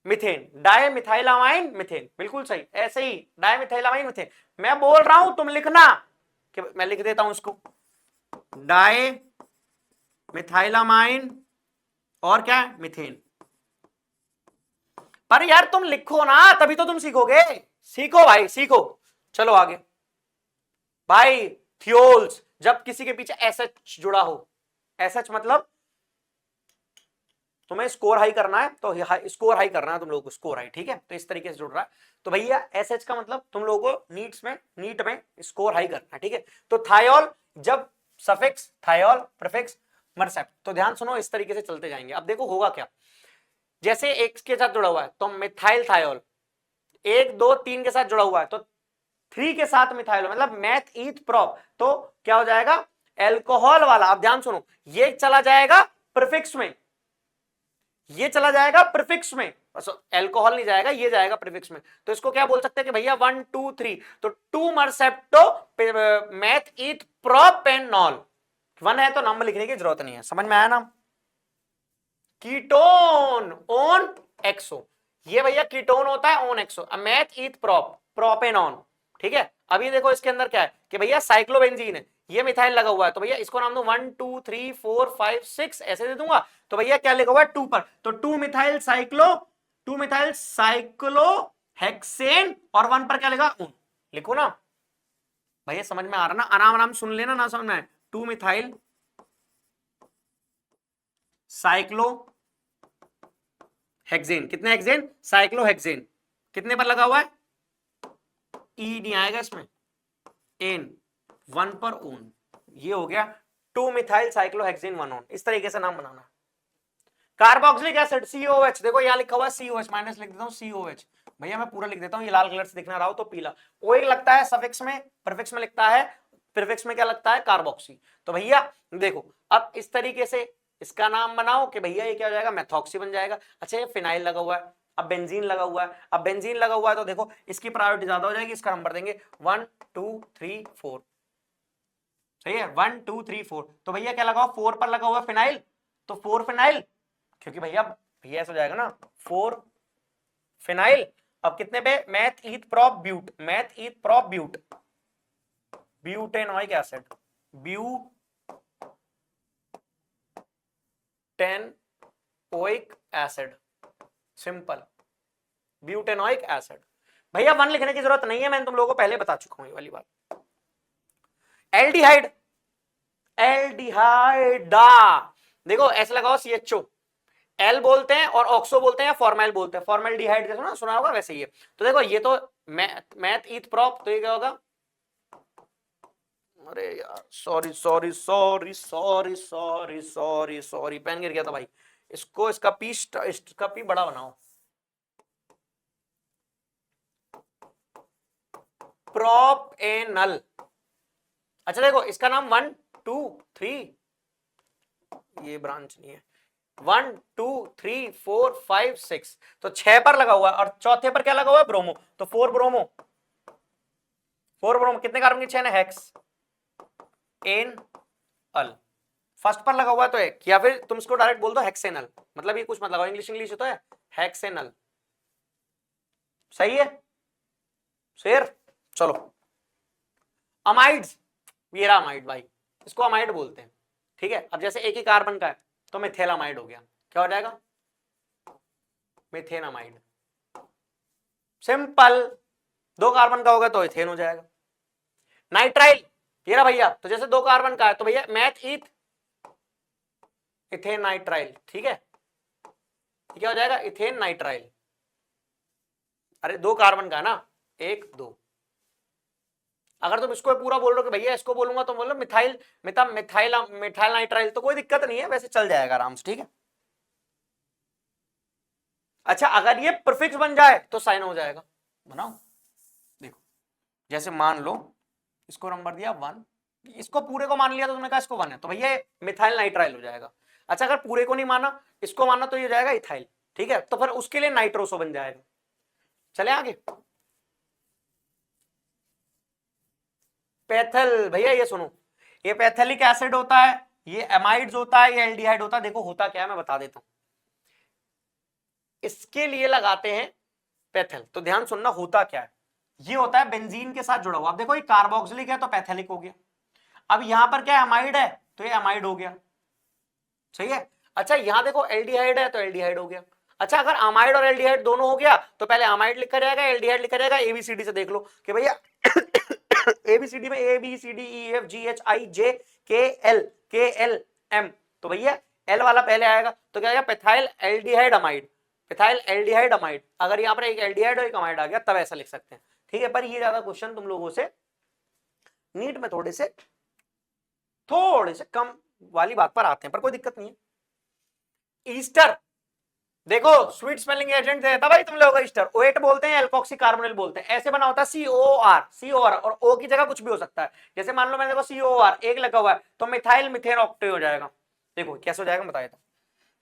मिथेन, डायमिथाइलामाइन मिथेन, बिल्कुल सही, ऐसे ही डायमिथाइलामाइन मिथेन। मैं बोल रहा हूं तुम लिखना, कि मैं लिख देता हूं इसको, डाय मिथाइलामाइन और क्या मिथेन। पर यार तुम लिखो ना, तभी तो तुम सीखोगे, सीखो भाई सीखो। चलो आगे भाई, थियोल्स, जब किसी के पीछे एसएच जुड़ा हो, एसएच मतलब तुम्हें स्कोर हाई करना है, तो स्कोर हाई करना है तुम लोगों को, स्कोर हाई, ठीक है, तो इस तरीके से जुड़ रहा है। तो भैया एसएच का मतलब तुम लोगों को नीट में स्कोर हाई करना है, ठीक है। तो थायोल, जब सफिक्स थायोल, प्रीफिक्स मरसेप्ट, तो ध्यान सुनो, इस तरीके से चलते जाएंगे। अब देखो होगा क्या, जैसे एक के साथ जुड़ा हुआ है तो मिथाइल थायोल, 1 2 3 के साथ जुड़ा हुआ है तो 3 के साथ मिथाइल, मतलब मैथ ईथ प्रोप, तो क्या हो जाएगा एल्कोहल वाला। अब ध्यान सुनो, ये चला जाएगा प्रीफिक्स में, ये चला जाएगा प्रीफिक्स में, एल्कोहल नहीं जाएगा, ये जाएगा प्रीफिक्स में। तो इसको क्या बोल सकते हैं कि भैया 1 2 3, तो 2 मरसेप्टो मैथ ईथ प्रोपेनॉल। 1 है तो नंबर लिखने की जरूरत नहीं है, समझ में आया ना। कीटोन ओन एक्सो, ये भैया कीटोन होता है ओन एक्सो, मैथ ईथ प्रोपेनॉन, ठीक है। अभी देखो इसके अंदर क्या है कि भैया साइक्लोबेंजीन है, ये मिथाइल लगा हुआ है, तो भैया इसको नाम दो 1 2 3 4 5 6 ऐसे दे दूंगा। तो भैया क्या लिखा हुआ है 2 पर, तो 2 मिथाइल साइक्लो हेक्सेन, और 1 पर क्या लिखा ऊन, लिखो ना भैया, समझ में आ रहा ना, आराम आराम सुन लेना, ना समझ में आए। 2 मिथाइल साइक्लो हेक्सेन, कितने हेक्सेन, साइक्लो हेक्सेन, कितने पर लगा हुआ है, ई नहीं आएगा इसमें, एन, 1 पर ओन, ये हो गया 2 मिथाइल साइक्लोहेक्सेन 1 ओन। इस तरीके से नाम बनाना। कार्बोक्सिलिक एसिड COH, देखो यहां लिखा हुआ है COH, माइनस लिख देता हूं COH, भैया मैं पूरा लिख देता हूं, ये लाल कलर से दिखना रहा हो तो पीला, ओ एक लगता है सफिक्स में, प्रीफिक्स में लिखता है, प्रीफिक्स में क्या लगता है कार्बोक्सी। तो भैया देखो अब इस तरीके से इसका नाम बनाओ कि भैया ये क्या हो जाएगा, मेथॉक्सी बन जाएगा। अच्छा ये फिनाइल लगा हुआ है, अब बेंजीन लगा हुआ है, अब बेंजीन लगा हुआ है तो देखो इसकी प्रायोरिटी ज्यादा हो जाएगी, इसका नंबर देंगे 1 2 3 4, सही है 1 2 3 4। तो भैया क्या लगाओ 4 पर लगा हुआ फिनाइल, तो 4 फिनाइल, क्योंकि भैया भैया ऐसा हो जाएगा ना 4 फिनाइल। अब कितने पे, meth eth prop but, meth eth prop but, butanoic acid, butanoic acid, simple butanoic acid. भैया 1 लिखने की जरूरत नहीं है, मैंने तुम लोगों को पहले बता चुका हूं ये वाली बात। एल्डिहाइड, एल्डिहाइडा, देखो ऐसे लगाओ CHO, एल बोलते हैं और ऑक्सो बोलते हैं या फॉर्मल बोलते हैं, फॉर्मल्डिहाइड जैसे ना सुना होगा वैसे ही है। तो देखो ये तो मैथ ईथ प्रोप, तो ये क्या होगा, अरे यार sorry sorry sorry sorry sorry sorry sorry, pen गिर गया था भाई, इसको इसका पी बड़ा बनाओ, प्रोपेनल। अच्छा देखो इसका नाम 1 2 3, ये ब्रांच नहीं है, 1 2 3 4 5 6, तो 6 पर लगा हुआ है, और चौथे पर क्या लगा हुआ है ब्रोमो, तो 4 ब्रोमो, 4 ब्रोमो, कितने कार्बन की चेन है, हेक्स एन अल, फर्स्ट पर लगा हुआ है तो एक, या फिर तुम इसको डायरेक्ट बोल दो हेक्सेनल, मतलब ये कुछ मत लगाओ, इंग्लिश इंग्लिश तो है, हेक्सेनल, सही है शेर। चलो अमाइड्स, ये रहा अमाइड भाई, इसको अमाइड बोलते हैं, ठीक है। अब जैसे एक ही कार्बन का है तो मिथेलामाइड हो गया, क्या हो जाएगा मिथेनामाइड, सिंपल, 2 कार्बन का होगा तो इथेन हो जाएगा। नाइट्राइल, ये रहा भैया, तो जैसे 2 कार्बन का है तो भैया मैथ ईथ इथेन नाइट्राइल, ठीक है, क्या हो जाएगा इथेन नाइट्राइल। अरे 2 कार्बन का है ना, 1 2, अगर तुम इसको पूरा बोल रहे हो कि भैया इसको बोलूंगा तो बोलो मिथाइल मिथाइल मिथाइल नाइट्राइल, तो कोई दिक्कत नहीं है, वैसे चल जाएगा आराम से, ठीक है। अच्छा अगर ये प्रीफिक्स बन जाए तो साइन हो जाएगा, बनाओ देखो, जैसे मान लो इसको नंबर दिया 1, इसको पूरे को मान लिया तो तुमने कहा इसको 1 है, तो भैया मिथाइल नाइट्राइल हो जाएगा। अच्छा अगर पूरे को नहीं माना, इसको माना, तो ये हो जाएगा इथाइल, ठीक है, तो फिर उसके लिए नाइट्रोसो बन जाएगा। चले आगे, पैथल, भैया ये सुनो, ये पैथेलिक एसिड होता है, ये एमाइड्स होता है, ये एल्डिहाइड होता है। देखो होता क्या है मैं बता देता हूं, इसके लिए लगाते हैं पैथल, तो ध्यान सुनना होता क्या है। ये होता है बेंजीन के साथ जुड़ा हुआ। अब देखो ये कार्बोक्सिलिक है तो पैथेलिक हो गया, अब यहां पर क्या एमाइड है तो ये एमाइड हो गया, सही है। अच्छा यहां देखो एल्डिहाइड है तो एल्डिहाइड हो गया। अच्छा अगर अमाइड और एल्डिहाइड दोनों हो गया तो पहले अमाइड लिखा जाएगा, एल्डिहाइड लिखा जाएगा। एबीसीडी से देख लो कि भैया एबीसीडी में A B C D E F G H I J K L M, तो भैया एल वाला पहले आएगा, तो क्या आएगा पैथाइल एल्डिहाइड अमाइड, पैथाइल एल्डिहाइड अमाइड। अगर यहाँ पर एक एल्डिहाइड और एक अमाइड आ गया तब ऐसा लिख सकते हैं, ठीक है। पर ये ज्यादा क्वेश्चन तुम लोगों से नीट में थोड़े से कम वाली बात पर आते हैं, पर कोई दिक्कत नहीं है। ईस्टर देखो स्वीट स्मेलिंग एजेंट देता भाई तुम लोगों का ईस्टर, ओएट बोलते हैं, एल्कोक्सी कार्बोनिल बोलते हैं। ऐसे बना होता है COR और O की जगह कुछ भी हो सकता है। जैसे मान लो मैंने देखो COR एक लगा हुआ है तो मिथाइल मिथेन ऑक्टेट हो जाएगा। देखो कैसे हो जाएगा बताया था,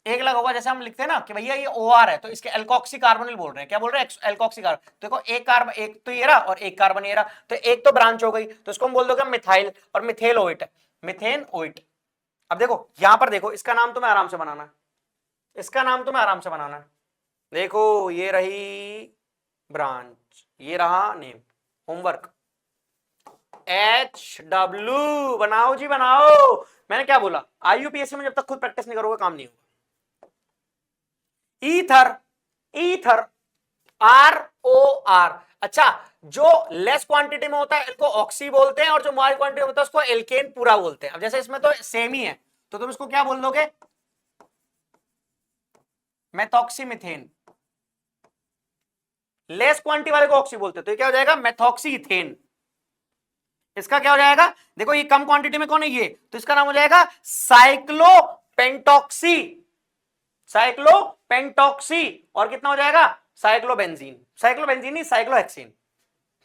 एक लगा हुआ, जैसे हम लिखते हैं ना कि भैया ये OR है तो इसके एल्कोक्सी कार्बोनिल बोल रहे हैं, क्या बोल रहे हैं एल्कोक्सी कार्बन। देखो एक कार्बन, एक तो ये रहा और एक कार्बन ये रहा, तो एक तो ब्रांच हो गई, तो इसको हम बोल दोगे मिथाइल और मिथेल ओइट, मिथेन ओइट। अब देखो यहां पर देखो, इसका नाम तुम्हें आराम से बनाना है, इसका नाम तुम्हें आराम से बनाना है। देखो ये रही ब्रांच, ये रहा नेम, होमवर्क HW बनाओ जी बनाओ। मैंने क्या बोला, IUPAC में जब तक खुद प्रैक्टिस नहीं करोगे काम नहीं होगा। Ether, ether ROR। अच्छा जो लेस क्वांटिटी में होता है इसको ऑक्सी बोलते हैं, और जो मोर क्वांटिटी में होता है उसको एल्केन पूरा बोलते हैं। अब जैसे इसमें तो सेम ही है तो तुम इसको क्या बोल दोगे, मेथॉक्सीमिथेन। लेस क्वांटिटी वाले को ऑक्सी बोलते हैं तो ये क्या हो जाएगा मेथॉक्सी इथेन। इसका क्या हो जाएगा, देखो ये कम क्वांटिटी में कौन है ये, तो इसका नाम हो जाएगा साइक्लोपेंटॉक्सी, साइक्लोपेंटॉक्सी। और कितना हो जाएगा साइक्लोबेंजीन, साइक्लोबेंजीन नहीं साइक्लोहेक्सीन।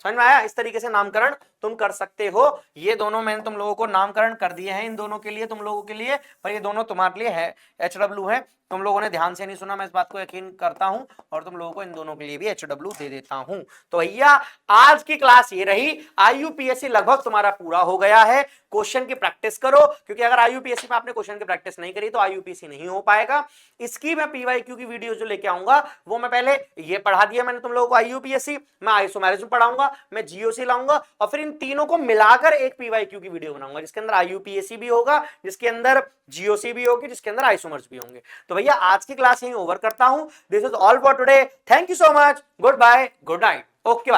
समझ में आया, इस तरीके से नामकरण तुम कर सकते हो। ये दोनों मैंने तुम लोगों को नामकरण कर दिए हैं, इन दोनों के लिए, तुम लोगों के लिए, पर ये दोनों तुम्हारे लिए है HW है। तुम लोगों ने ध्यान से नहीं सुना, मैं इस बात को यकीन करता हूं, और तुम लोगों को इन दोनों के लिए भी HW दे देता हूं। तो भैया आज की क्लास ये रही। IUPAC लगभग तुम्हारा पूरा हो गया है। क्वेश्चन की प्रैक्टिस करो, क्योंकि अगर IUPAC में आपने क्वेश्चन की प्रैक्टिस नहीं करी तो IUPAC नहीं हो पाएगा। इसकी मैं PYQ की वीडियो जो लेके आऊंगा वो मैं पहले ये पढ़ा दिया मैंने तुम लोगों को IUPAC, मैं आइसोमेरिज्म पढ़ाऊंगा, मैं GOC लाऊंगा, और फिर इन तीनों को मिलाकर एक PYQ की वीडियो बनाऊंगा जिसके अंदर IUPAC भी होगा, जिसके अंदर GOC भी होगी, जिसके अंदर आइसोमर्स भी होंगे। तो भैया आज की क्लास यहीं ओवर करता हूं। This is all for today, thank you so much, goodbye, good night, okay bye.